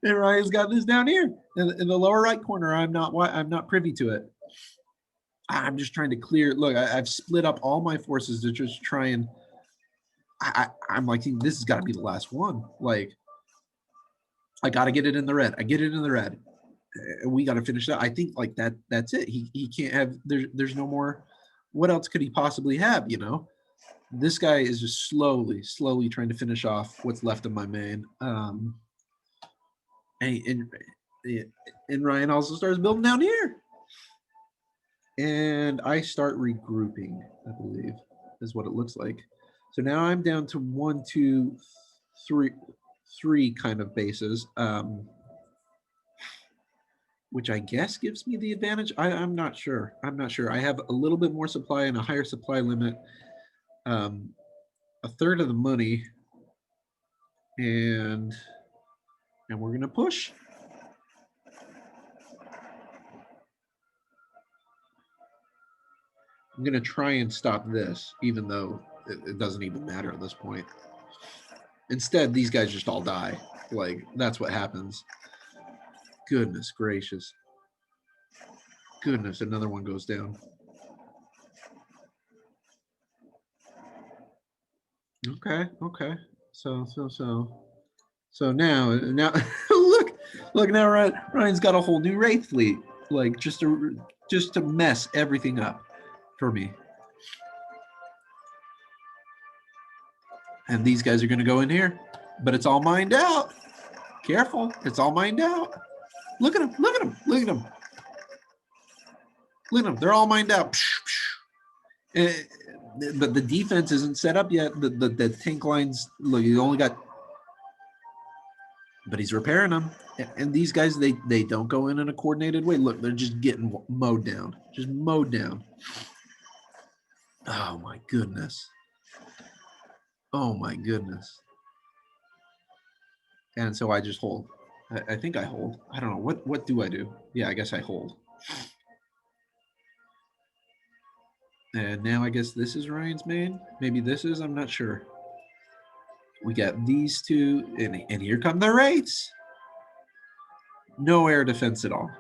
And Ryan's got this down here in the lower right corner. I'm not privy to it. I'm just trying to clear. Look, I've split up all my forces to just try and. I'm like, this has got to be the last one. Like, I got to get it in the red. I get it in the red. We got to finish that. I think like that's it. He can't have. There's no more. What else could he possibly have? You know, this guy is just slowly trying to finish off what's left of my main. And Ryan also starts building down here. And I start regrouping, I believe, is what it looks like. So now I'm down to 1, 2, 3 kind of bases, which I guess gives me the advantage. I'm not sure. I'm not sure. I have a little bit more supply and a higher supply limit, a third of the money, and we're gonna push. I'm gonna try and stop this, even though it doesn't even matter at this point. Instead, these guys just all die. Like, that's what happens. Goodness gracious. Goodness, another one goes down. Okay, okay. So now look now Ryan's got a whole new Wraith fleet, like just to mess everything up for me. And these guys are going to go in here, but it's all mined out. Careful, it's all mined out. Look at them, look at them, look at them. Look at them, they're all mined out. But the defense isn't set up yet. The tank lines, look, you only got, but he's repairing them. And these guys, they don't go in a coordinated way. Look, they're just getting mowed down, just mowed down. Oh my goodness. Oh my goodness. And so I just hold. I think I hold. I don't know. What do I do? Yeah, I guess I hold. And now I guess this is Ryan's main. Maybe this is, I'm not sure. We got these two, and here come the Wraiths. No air defense at all.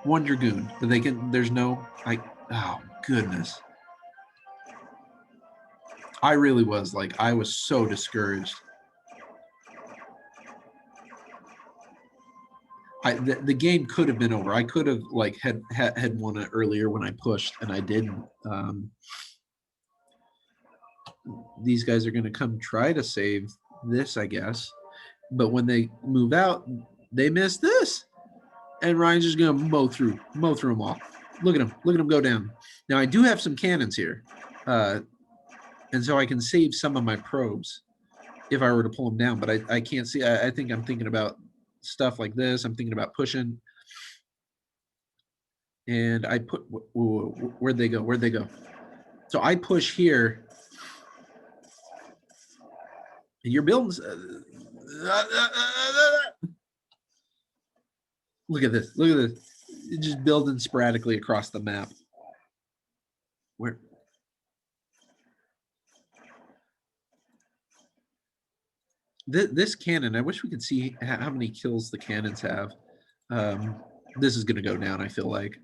One Dragoon, but they can, there's no, oh goodness. I really was like, I was so discouraged. The game could have been over. I could have like had won it earlier when I pushed, and I didn't. These guys are going to come try to save this, I guess. But when they move out, they miss this, and Ryan's just going to mow through them all. Look at him go down. Now I do have some cannons here, and so I can save some of my probes if I were to pull them down. But I can't see. I think I'm thinking about stuff like this. I'm thinking about pushing. And I put, where'd they go? Where'd they go? So I push here. And you're building. Look at this. Look at this. It's just building sporadically across the map. Where? This cannon, I wish we could see how many kills the cannons have. This is going to go down, I feel like.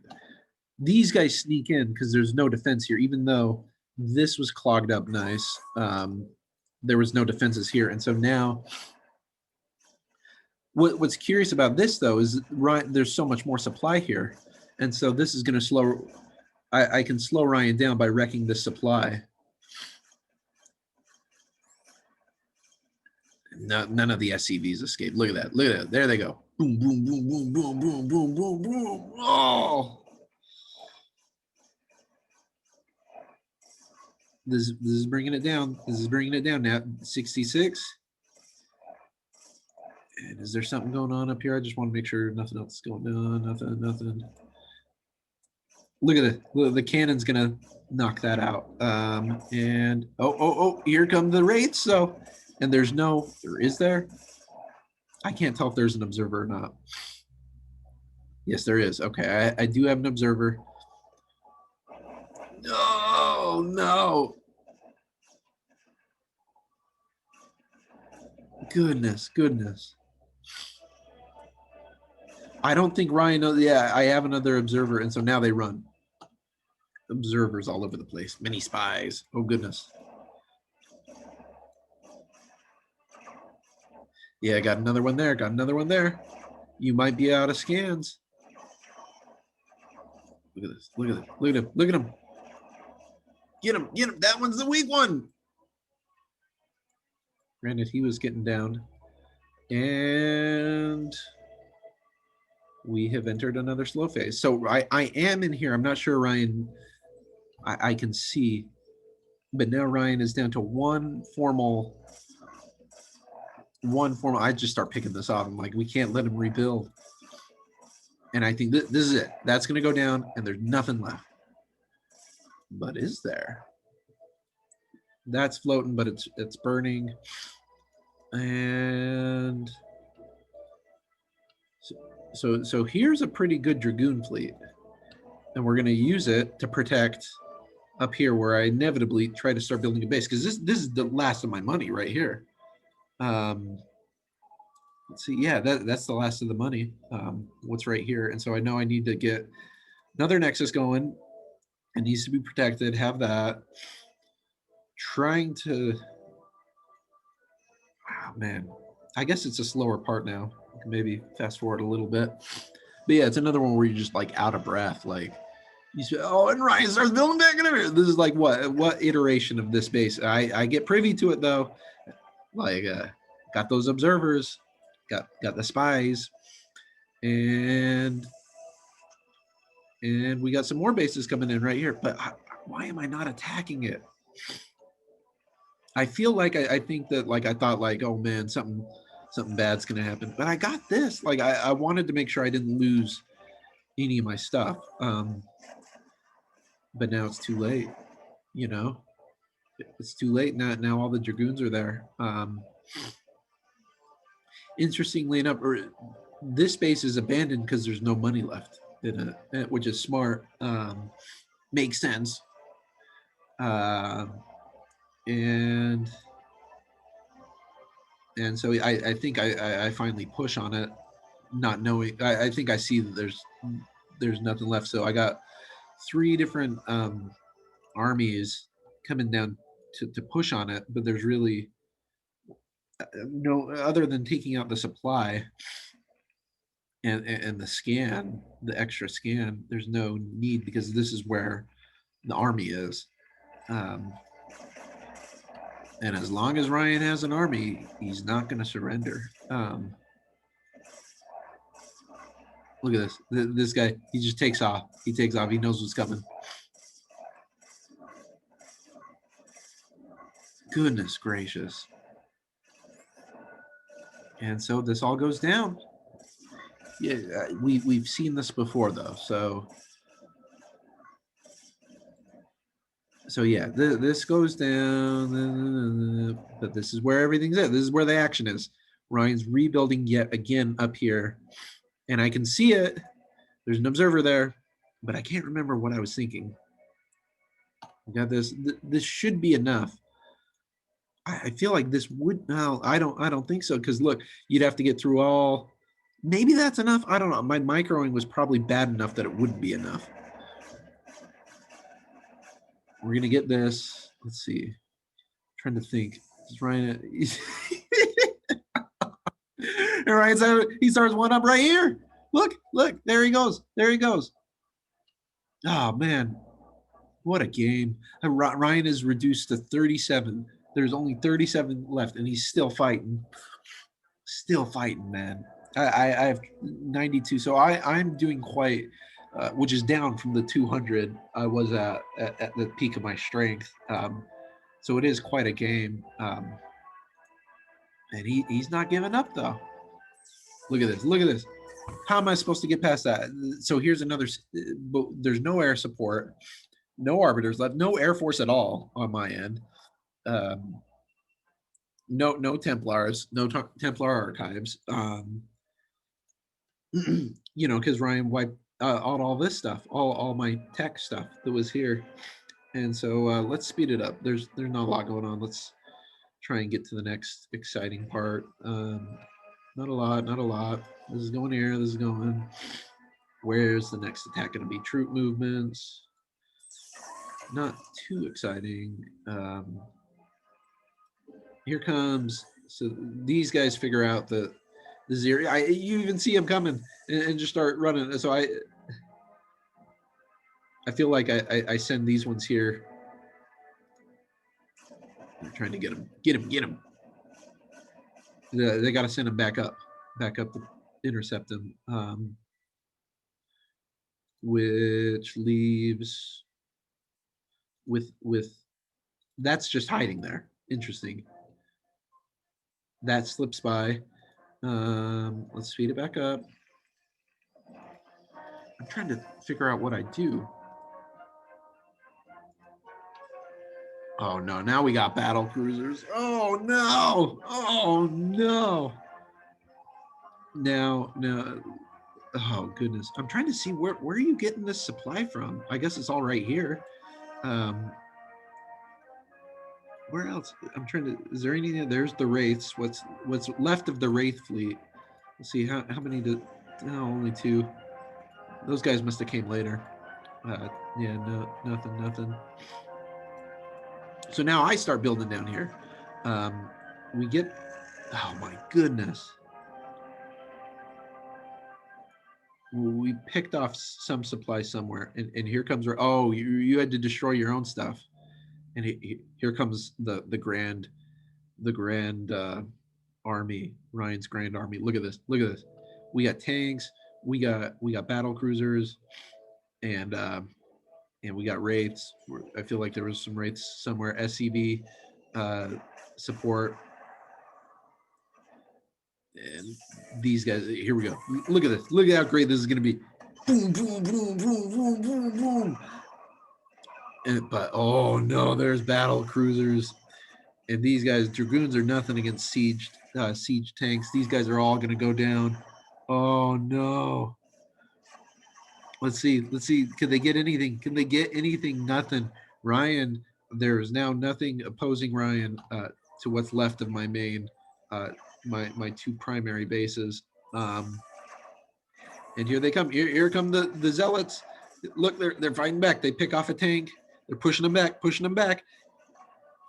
These guys sneak in because there's no defense here, even though this was clogged up nice. There was no defenses here. And so now, what's curious about this, though, is there's so much more supply here. And so this is going to slow, I can slow Ryan down by wrecking this supply. None of the SCVs escaped. Look at that. Look at that. There they go. Boom, boom, boom, boom, boom, boom, boom, boom, boom. Oh. This is bringing it down. This is bringing it down now. 66. And is there something going on up here? I just want to make sure nothing else is going on. Nothing. Look at it. Look, the cannon's going to knock that out. And oh, here come the Wraiths. So, and there is there? I can't tell if there's an observer or not. Yes, there is. Okay, I do have an observer. No. Goodness. I don't think Ryan knows. Yeah, I have another observer, and so now they run. Observers all over the place. Many spies. Oh, goodness. Yeah, got another one there. You might be out of scans. Look at this. Look at him. Get him. That one's the weak one. Granted, he was getting down. And we have entered another slow phase. So I am in here. I'm not sure, Ryan. I can see. But now Ryan is down to one formal. I just start picking this off. I'm like, we can't let him rebuild. And I think this is it. That's going to go down, and there's nothing left. But is there? That's floating, but it's burning. And so here's a pretty good Dragoon fleet. And we're going to use it to protect up here where I inevitably try to start building a base, because this is the last of my money right here. Let's see. Yeah, that's the last of the money. What's right here. And so I know I need to get Another Nexus going. It needs to be protected. Have that. Trying to. Oh, man. I guess it's a slower part now. Maybe fast forward a little bit. But yeah, it's another one where you're just like out of breath. Like you say, oh, and Ryan starts building back in here. This is like what iteration of this base? I get privy to it though. Like got those observers, got the spies, and we got some more bases coming in right here. But why am I not attacking it? I feel like I think that like I thought like, oh man, something bad's gonna happen. But I got this. Like I wanted to make sure I didn't lose any of my stuff. But now it's too late. You know, it's too late now. Now all the dragoons are there. Interestingly enough, this base is abandoned because there's no money left in it, which is smart. Makes sense. And so I think I finally push on it, not knowing. I think I see that there's nothing left. So I got 3 different armies coming down to push on it, but there's really no other than taking out the supply and the scan, the extra scan. There's no need because this is where the army is. And as long as Ryan has an army, he's not going to surrender. Look at this. This guy, he just takes off. He takes off. He knows what's coming. Goodness gracious. And so this all goes down. Yeah, we've seen this before, though. So yeah, this goes down, but this is where everything's at. This is where the action is. Ryan's rebuilding yet again up here, and I can see it. There's an observer there, but I can't remember what I was thinking. We got this. This should be enough. I feel like this would. No, I don't think so. Because look, you'd have to get through all. Maybe that's enough. I don't know. My microing was probably bad enough that it wouldn't be enough. We're gonna get this. Let's see. I'm trying to think. Is Ryan? And Ryan, he starts one up right here. Look, there he goes. Oh man, what a game! Ryan is reduced to 37. There's only 37 left, and he's still fighting. Still fighting, man. I have 92, so I'm doing quite, which is down from the 200 I was at the peak of my strength. So it is quite a game, and he's not giving up though. Look at this. How am I supposed to get past that? So here's another. There's no air support, no arbiters left, no air force at all on my end. No Templars, no Templar archives. You know, because Ryan wiped out all this stuff, all my tech stuff that was here, and so let's speed it up. There's not a lot going on. Let's try and get to the next exciting part. Not a lot. This is going here. This is going. Where's the next attack going to be? Troop movements. Not too exciting. Here comes. So these guys figure out the zero. You even see them coming and just start running. So I feel like I send these ones here. I'm trying to get them. They got to send them back up to intercept them, which leaves with that's just hiding there. Interesting. That slips by. Let's speed it back up. I'm trying to figure out what I do. Oh no, now we got battle cruisers. Oh no. Now, oh goodness. I'm trying to see where are you getting this supply from? I guess it's all right here. Where else? I'm trying to, is there anything? There's the Wraiths. What's left of the Wraith fleet? Let's see, how many did, no, only 2. Those guys must have came later. Yeah, no, nothing. So now I start building down here. We get, oh my goodness. We picked off some supply somewhere, and here comes, oh, you had to destroy your own stuff. And here comes the grand army, Ryan's grand army. Look at this. Look at this. We got tanks. We got battle cruisers, and we got wraiths. I feel like there was some wraiths somewhere. SCV support, and these guys. Here we go. Look at this. Look at how great this is going to be. Boom, boom, boom, boom, boom, boom, boom. But oh no, there's battle cruisers. And these guys, dragoons are nothing against siege tanks. These guys are all going to go down. Oh no. Let's see. Can they get anything? Nothing. Ryan, there is now nothing opposing Ryan to what's left of my main, my two primary bases. And here they come. Here come the zealots. Look, they're fighting back. They pick off a tank. They're pushing them back.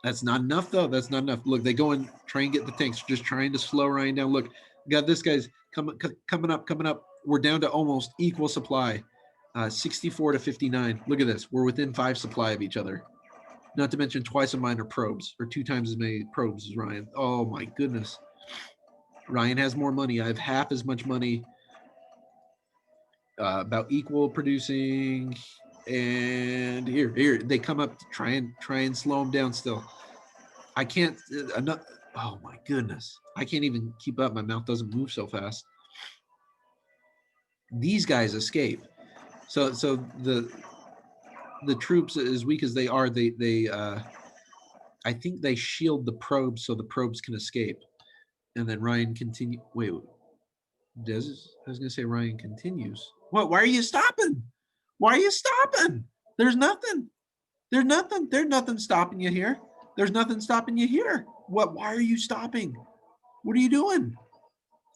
That's not enough, though. That's not enough. Look, they go and try and get the tanks, just trying to slow Ryan down. Look, got this guy's coming up. We're down to almost equal supply, 64 to 59. Look at this. We're within 5 supply of each other. Not to mention twice as many probes, or 2 times as many probes as Ryan. Oh, my goodness. Ryan has more money. I have half as much money. About equal producing. And here they come up to try and slow them down still. I can't. Oh my goodness! I can't even keep up. My mouth doesn't move so fast. These guys escape. So the troops, as weak as they are, they I think they shield the probes so the probes can escape. And then Ryan continue. Wait, does I was gonna say Ryan continues. What? Why are you stopping? Why are you stopping? There's nothing. There's nothing stopping you here. There's nothing stopping you here. What? Why are you stopping? What are you doing?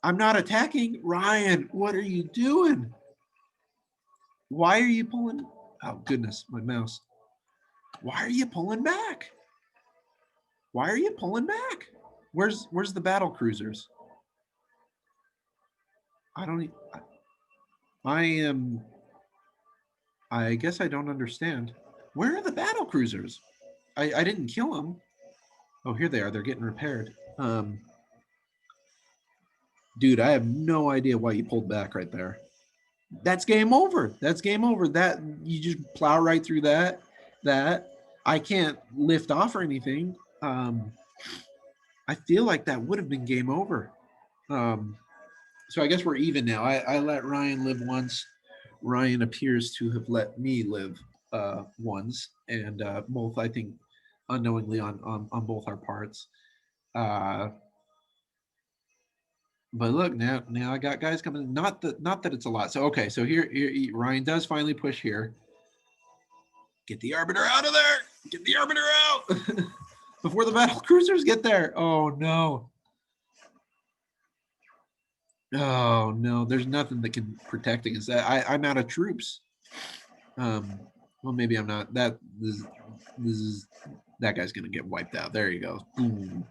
I'm not attacking. Ryan, what are you doing? Why are you pulling? Oh, goodness, my mouse. Why are you pulling back? Why are you pulling back? Where's the battle cruisers? I don't. I am. I guess I don't understand. Where are the battle cruisers? I didn't kill them. Oh, here they are. They're getting repaired. Dude, I have no idea why you pulled back right there. That's game over. That's game over. That you just plow right through that. I can't lift off or anything. I feel like that would have been game over. So I guess we're even now. I let Ryan live once. Ryan appears to have let me live once, and both, I think, unknowingly on both our parts. But look, now I got guys coming. Not that it's a lot. So okay, so here Ryan does finally push here. Get the Arbiter out of there. Get the Arbiter out before the battle cruisers get there. Oh no. Oh no, there's nothing that can protect against that. I'm out of troops. Well, maybe I'm not. This is that guy's gonna get wiped out. There you go. Boom.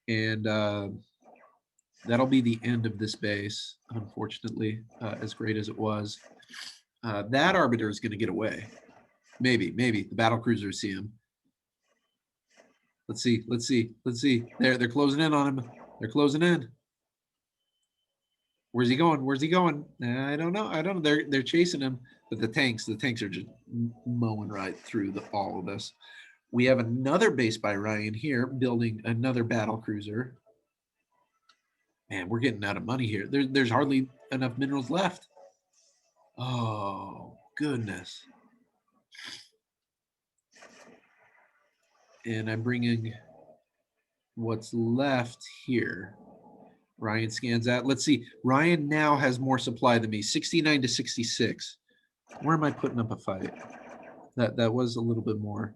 And that'll be the end of this base, unfortunately, as great as it was. That Arbiter is going to get away. Maybe. The battle cruisers see him. Let's see. They're closing in on him. They're closing in. Where's he going? I don't know. They're chasing him, but the tanks are just mowing right through all of this. We have another base by Ryan here, building another battle cruiser. Man, we're getting out of money here. There's hardly enough minerals left. Oh, goodness. And I'm bringing what's left here. Ryan scans that. Let's see. Ryan now has more supply than me, 69 to 66. Where am I putting up a fight? That was a little bit more.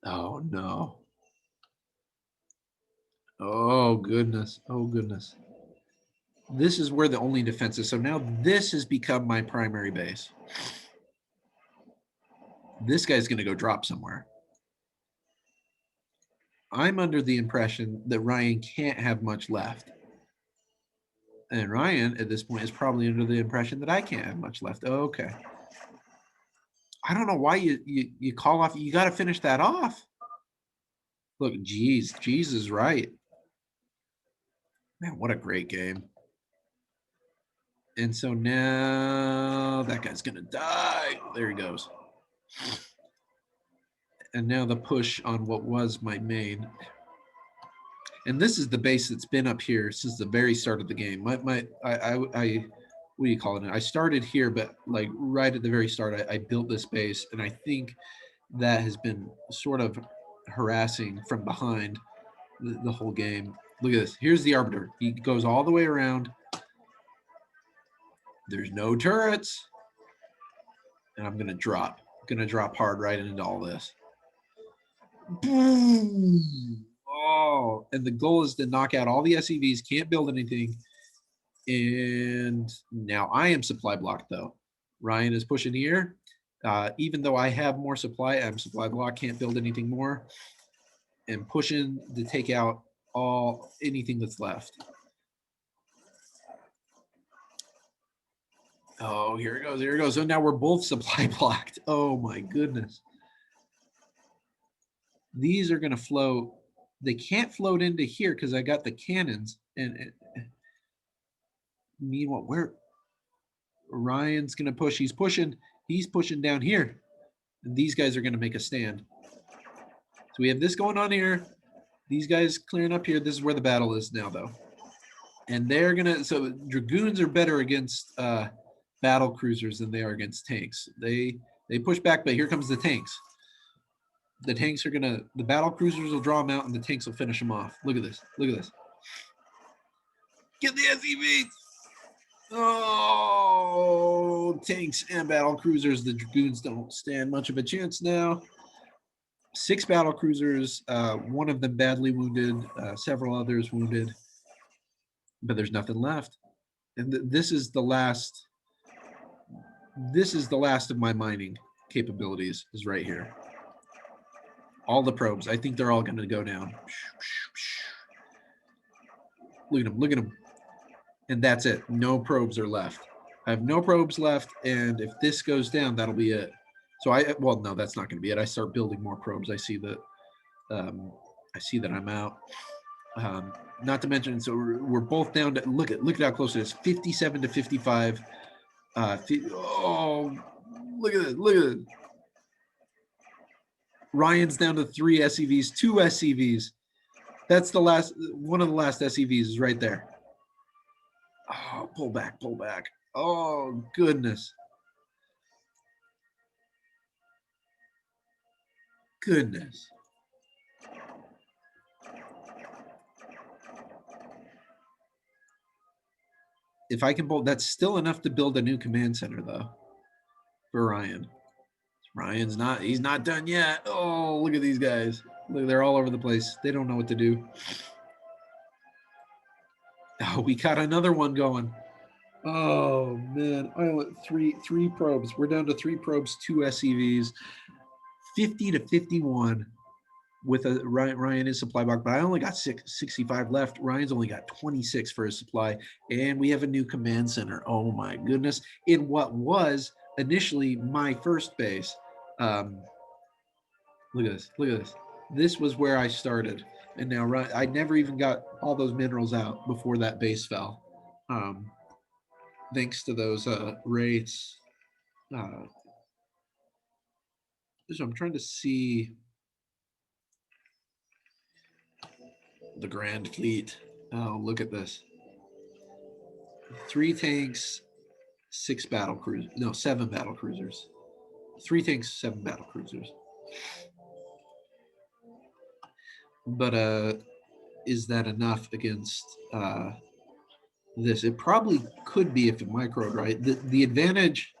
Oh, no. Oh, goodness. This is where the only defense is. So now this has become my primary base. This guy's going to go drop somewhere. I'm under the impression that Ryan can't have much left. And Ryan, at this point, is probably under the impression that I can't have much left. Oh, okay. I don't know why you call off. You got to finish that off. Look, geez is right. Man, what a great game. And so now that guy's going to die. There he goes. And now the push on what was my main. And this is the base that's been up here since the very start of the game. I what do you call it? I started here, but like right at the very start, I built this base, and I think that has been sort of harassing from behind the whole game. Look at this. Here's the Arbiter. He goes all the way around. There's no turrets. And I'm going to drop. I'm going to drop hard right into all this. Boom. Oh, and the goal is to knock out all the SEVs. Can't build anything. And now I am supply blocked, though. Ryan is pushing here. Even though I have more supply, I'm supply blocked. Can't build anything more. And pushing to take out anything that's left. Oh, here it goes. Here it goes. So now we're both supply blocked. Oh, my goodness. These are going to float. They can't float into here because I got the cannons. And meanwhile, where Ryan's going to push. He's pushing down here. And these guys are going to make a stand. So we have this going on here. These guys clearing up here. This is where the battle is now, though. And they're going to, so Dragoons are better against battle cruisers than they are against tanks. They push back, but here comes the tanks. The tanks are gonna, the battle cruisers will draw them out and the tanks will finish them off. Look at this. Look at this. Get the SEVs. Oh, tanks and battle cruisers. The Dragoons don't stand much of a chance now. 6 battle cruisers, one of them badly wounded, several others wounded, but there's nothing left. And this is the last of my mining capabilities is right here. All the probes. I think they're all going to go down. Look at them. Look at them. And that's it. No probes are left. I have no probes left. And if this goes down, that'll be it. So well, no, that's not going to be it. I start building more probes. I see that I'm out. Not to mention, so we're both down to, look at how close it is. 57 to 55. Oh, look at it. Look at it. Ryan's down to 3 SEVs, 2 SEVs. That's the last, one of the last SEVs is right there. Oh, pull back, pull back. Oh, goodness. Goodness. If I can build, that's still enough to build a new command center, though, for Ryan. Ryan's not, he's not done yet. Oh, look at these guys. Look, they're all over the place. They don't know what to do. Oh, we got another one going. Oh, man. I went three probes. We're down to 3 probes, 2 SEVs. 50 to 51 with a Ryan is supply block, but I only got 65 left. Ryan's only got 26 for his supply. And we have a new command center. Oh, my goodness. In what was initially my first base. Look at this. Look at this. This was where I started. And now I never even got all those minerals out before that base fell. Thanks to those wraiths. So I'm trying to see the Grand Fleet. Oh, look at this. 3 tanks, 6 battle cruisers. No, 7 battle cruisers. 3 tanks, 7 battle cruisers. But is that enough against this? It probably could be if it microed, right? The advantage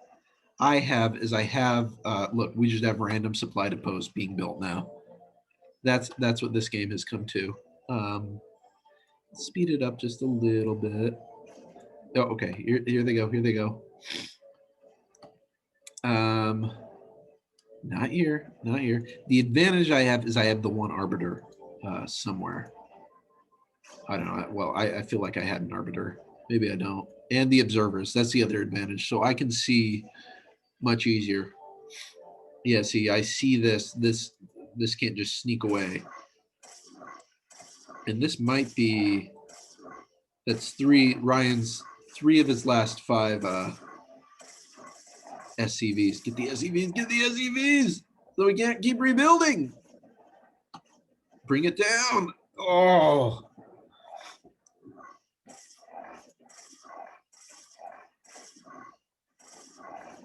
I have is look, we just have random supply depots being built now. That's what this game has come to. Speed it up just a little bit. Oh, okay. Here they go. Here they go. Not here. Not here. The advantage I have is I have the one arbiter somewhere. I don't know. Well, I feel like I had an arbiter. Maybe I don't. And the observers. That's the other advantage. So I can see much easier. Yeah, see, I see this. This can't just sneak away. And this might be, that's Ryan's three of his last five SCVs. Get the SCVs, get the SCVs. So we can't keep rebuilding. Bring it down. Oh.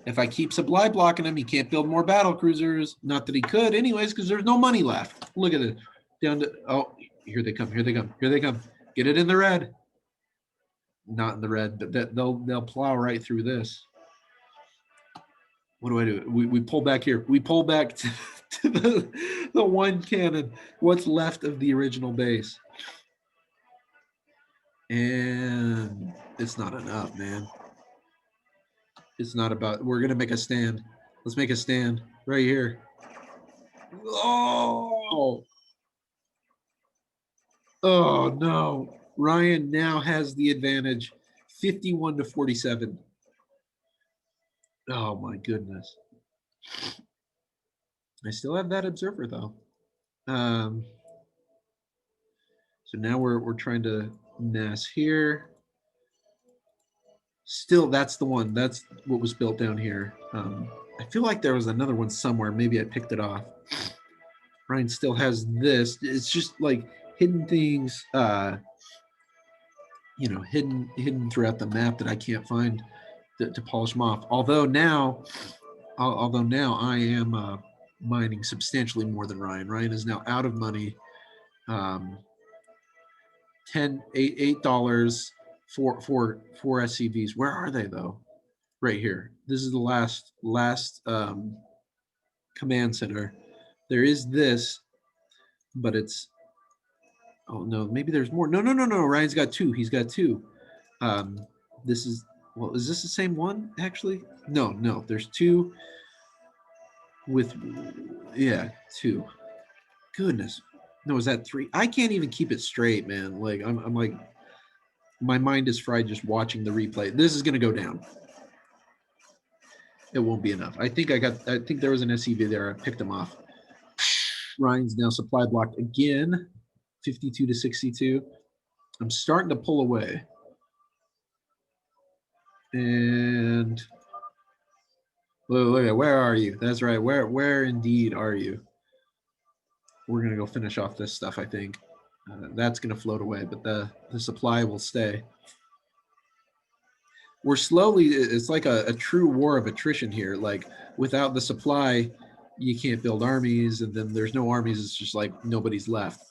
If I keep supply blocking him, he can't build more battle cruisers. Not that he could anyways, because there's no money left. Look at it. Down to, oh, here they come, here they come, here they come. Get it in the red. Not in the red, but they'll plow right through this. What do I do? We pull back here. We pull back to the one cannon. What's left of the original base. And it's not enough, man. It's not about, we're going to make a stand. Let's make a stand right here. Oh, oh no. Ryan now has the advantage, 51 to 47. Oh my goodness. I still have that observer though. So now we're trying to mass here. Still, that's the one. That's what was built down here. I feel like there was another one somewhere. Maybe I picked it off. Ryan still has this. It's just like hidden things, you know, hidden throughout the map that I can't find to polish them off. Although now I am mining substantially more than Ryan. Ryan is now out of money. $8 for SCVs. Where are they though? Right here. This is the last command center. There is this, but it's, oh no, maybe there's more. No. Ryan's got two. He's got two. This is, well, is this the same one actually? No. There's two with, yeah, two. Goodness. No, is that three? I can't even keep it straight, man. Like I'm like, my mind is fried just watching the replay. This is gonna go down. It won't be enough. I think there was an SCV there. I picked him off. Ryan's now supply blocked again, 52 to 62. I'm starting to pull away. And look, where are you? That's right. Where indeed are you? We're gonna go finish off this stuff, I think. That's gonna float away, but the supply will stay. We're slowly, it's like a true war of attrition here. Like without the supply, you can't build armies, and then there's no armies. It's just like nobody's left.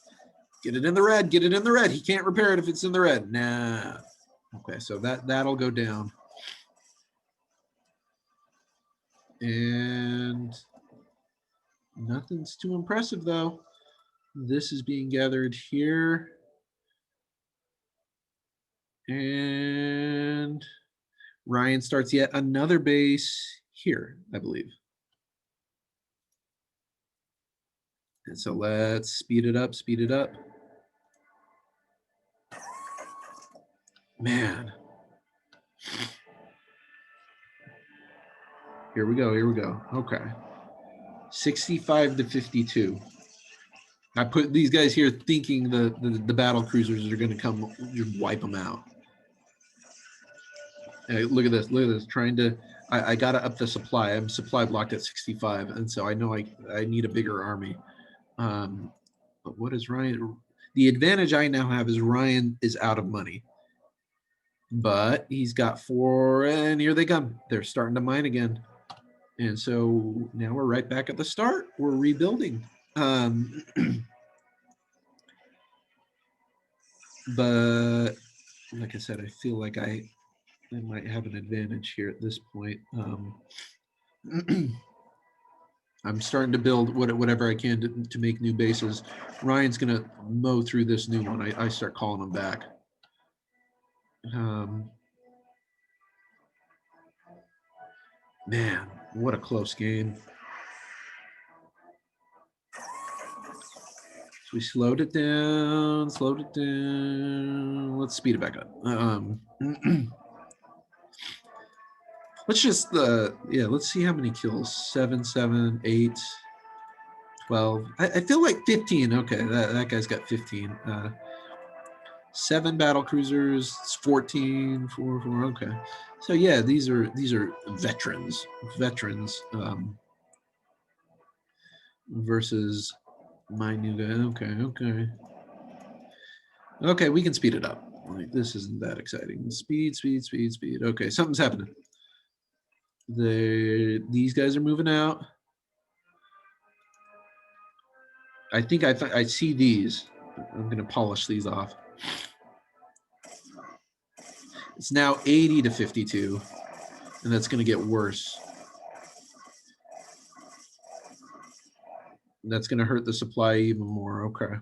Get it in the red. Get it in the red. He can't repair it if it's in the red. Nah. Okay, so that'll go down. And nothing's too impressive though. This is being gathered here. And Ryan starts yet another base here, I believe. And so let's speed it up, speed it up. Man. Here we go, here we go. Okay. 65 to 52. I put these guys here thinking the battle cruisers are going to come wipe them out. Hey, look at this, trying to, I got to up the supply. I'm supply blocked at 65, and so I know I need a bigger army. But what is Ryan? The advantage I now have is Ryan is out of money. But he's got 4, and here they come. They're starting to mine again. And so now we're right back at the start. We're rebuilding. But like I said, I feel like I might have an advantage here at this point. I'm starting to build whatever I can to make new bases. Ryan's going to mow through this new one. I start calling him back. Man, what a close game. So we slowed it down, Let's speed it back up. Let's just, yeah, let's see how many kills. 7, 7, 8, 12. I feel like 15. Okay, that guy's got 15. 7 battle cruisers, 14, 4, 4. Okay, so yeah, these are veterans, versus my new guy. Okay, we can speed it up. Like, this isn't that exciting. Speed. Okay, something's happening. These guys are moving out. I think I see these. I'm gonna polish these off. It's now 80 to 52, and that's gonna get worse. That's gonna hurt the supply even more. Okay.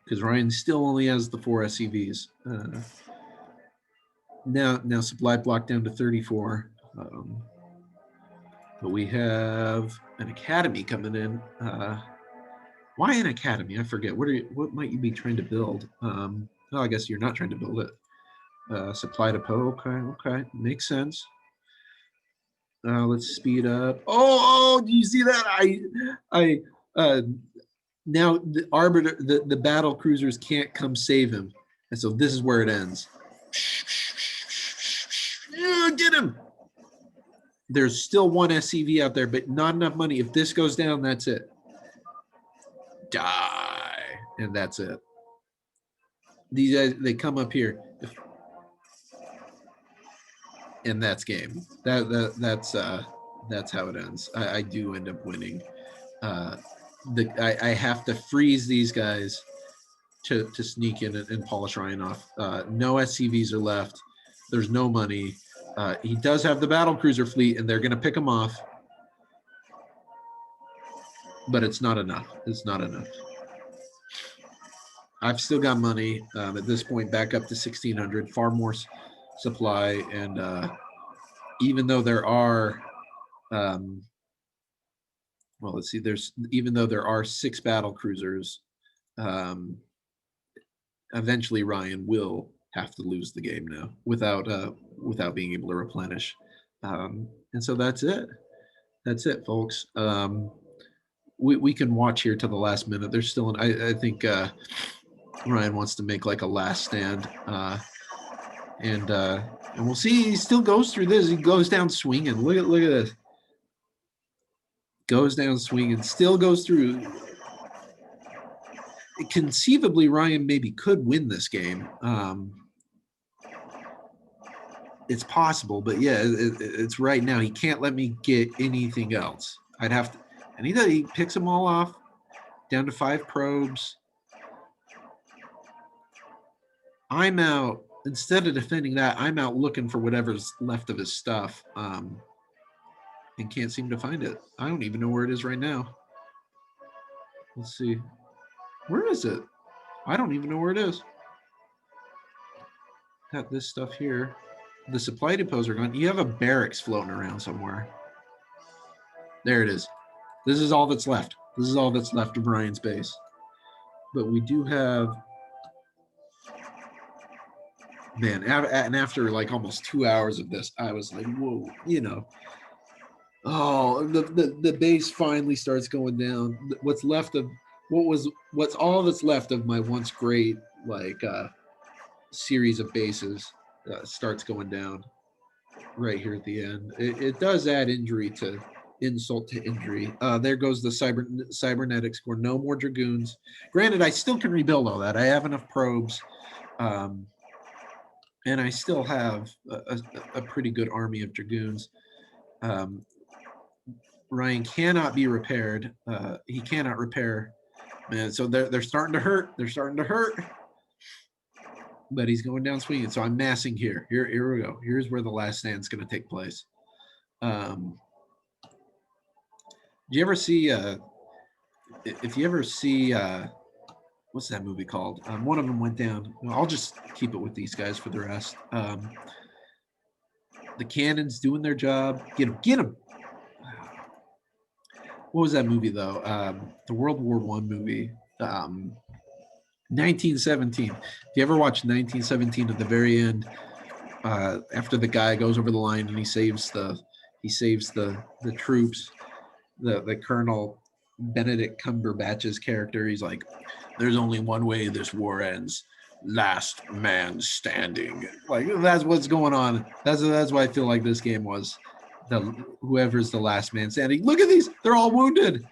Because Ryan still only has the 4 SCVs. Now supply block down to 34. But we have an academy coming in. Why an academy? I forget. What might you be trying to build? Oh, I guess you're not trying to build it. Supply depot. Okay, makes sense. Let's speed up. Oh, do you see that? Now the arbiter, the battle cruisers can't come save him, and so this is where it ends. Get him! There's still 1 SCV out there, but not enough money. If this goes down, that's it. Die, and that's it. These guys, they come up here, and that's game. That's how it ends. I do end up winning. I have to freeze these guys to sneak in and polish Ryan off. No SCVs are left. There's no money. He does have the battle cruiser fleet, and they're going to pick him off. But it's not enough. It's not enough. I've still got money at this point, back up to 1,600, far more supply. And even though there are, well, let's see, even though there are 6 battle cruisers, eventually Ryan will have to lose the game now without being able to replenish. And so that's it. That's it, folks. We can watch here till the last minute. There's still I think Ryan wants to make like a last stand, and we'll see. He still goes through this. He goes down swinging. Look at this. Goes down swinging. Still goes through. Conceivably, Ryan maybe could win this game. It's possible, but yeah, it's right now. He can't let me get anything else. I'd have to, and he picks them all off, down to 5 probes. I'm out. Instead of defending that, I'm out looking for whatever's left of his stuff, and can't seem to find it. I don't even know where it is right now. Let's see. Where is it? I don't even know where it is. Got this stuff here. The supply depots are gone. You have a barracks floating around somewhere. There it is. This is all that's left. This is all that's left of Ryan's base. But we do have, man, and after like almost 2 hours of this, I was like, whoa, you know. Oh, the base finally starts going down. What's all that's left of my once great like series of bases starts going down right here at the end. It does add insult to injury. There goes the cybernetic score. No more dragoons. Granted, I still can rebuild all that. I have enough probes, and I still have a pretty good army of dragoons. Ryan cannot be repaired. He cannot repair. Man, so they're starting to hurt. They're starting to hurt. But he's going down swinging. So I'm massing here. Here we go. Here's where the last stand's going to take place. Do you ever see? If you ever see, what's that movie called? One of them went down. Well, I'll just keep it with these guys for the rest. The cannons doing their job. Get them, get them. What was that movie though? The World War I movie. 1917. If you ever watched 1917, at the very end, after the guy goes over the line and he saves the troops, the Colonel Benedict Cumberbatch's character, he's like, "There's only one way this war ends: last man standing." Like, that's what's going on. That's why I feel like this game was whoever's the last man standing. Look at these; they're all wounded.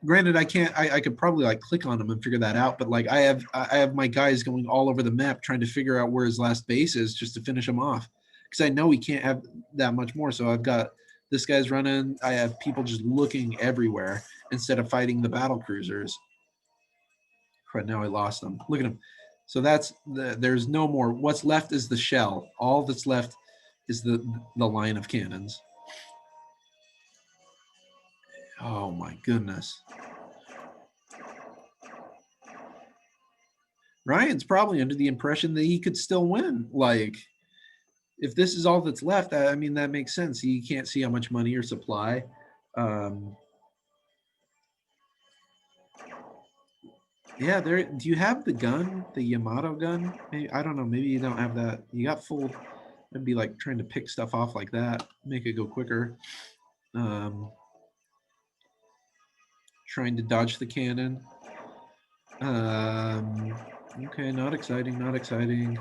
Granted, I could probably like click on them and figure that out, but like I have my guys going all over the map trying to figure out where his last base is just to finish him off, because I know he can't have that much more. So I've got this guy's running. I have people just looking everywhere instead of fighting the battle cruisers. But now I lost them. Look at him. So there's no more. What's left is the shell. All that's left is the line of cannons. Oh my goodness. Ryan's probably under the impression that he could still win. Like, if this is all that's left, I mean, that makes sense. He can't see how much money or supply. Yeah, do you have the gun, the Yamato gun? Maybe, I don't know. Maybe you don't have that. You got full. It'd be like trying to pick stuff off like that, make it go quicker. Trying to dodge the cannon. Okay, not exciting, not exciting.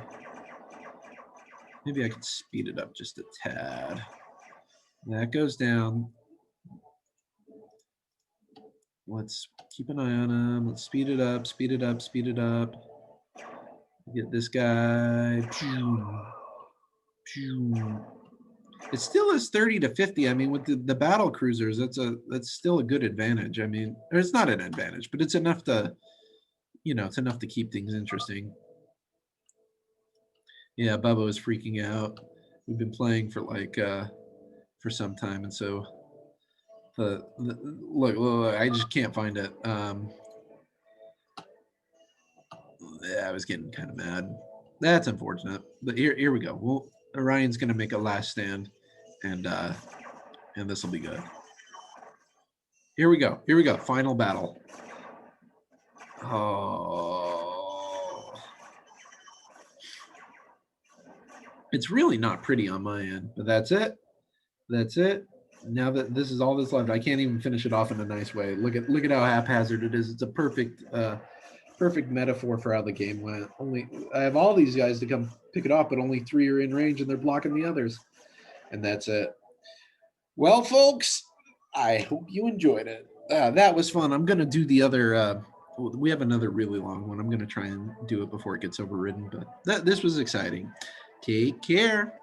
Maybe I could speed it up just a tad. That goes down. Let's keep an eye on him. Let's speed it up, speed it up, speed it up. Get this guy. It still is 30 to 50. I mean, with the battle cruisers, that's still a good advantage. I mean, or it's not an advantage, but it's enough to, it's enough to keep things interesting. Yeah, Bubba is freaking out. We've been playing for like for some time, and so look, I just can't find it. Yeah, I was getting kind of mad. That's unfortunate, but here we go. Well, Orion's gonna make a last stand, and this will be good. Here we go. Here we go. Final battle. Oh, it's really not pretty on my end, but that's it. That's it. Now that this is all that's left, I can't even finish it off in a nice way. Look at how haphazard it is. It's a perfect metaphor for how the game went. Only I have all these guys to come pick it up, but only 3 are in range and they're blocking the others. And that's it. Well, folks, I hope you enjoyed it. That was fun. I'm gonna do the other. We have another really long one. I'm gonna try and do it before it gets overridden. But this was exciting. Take care.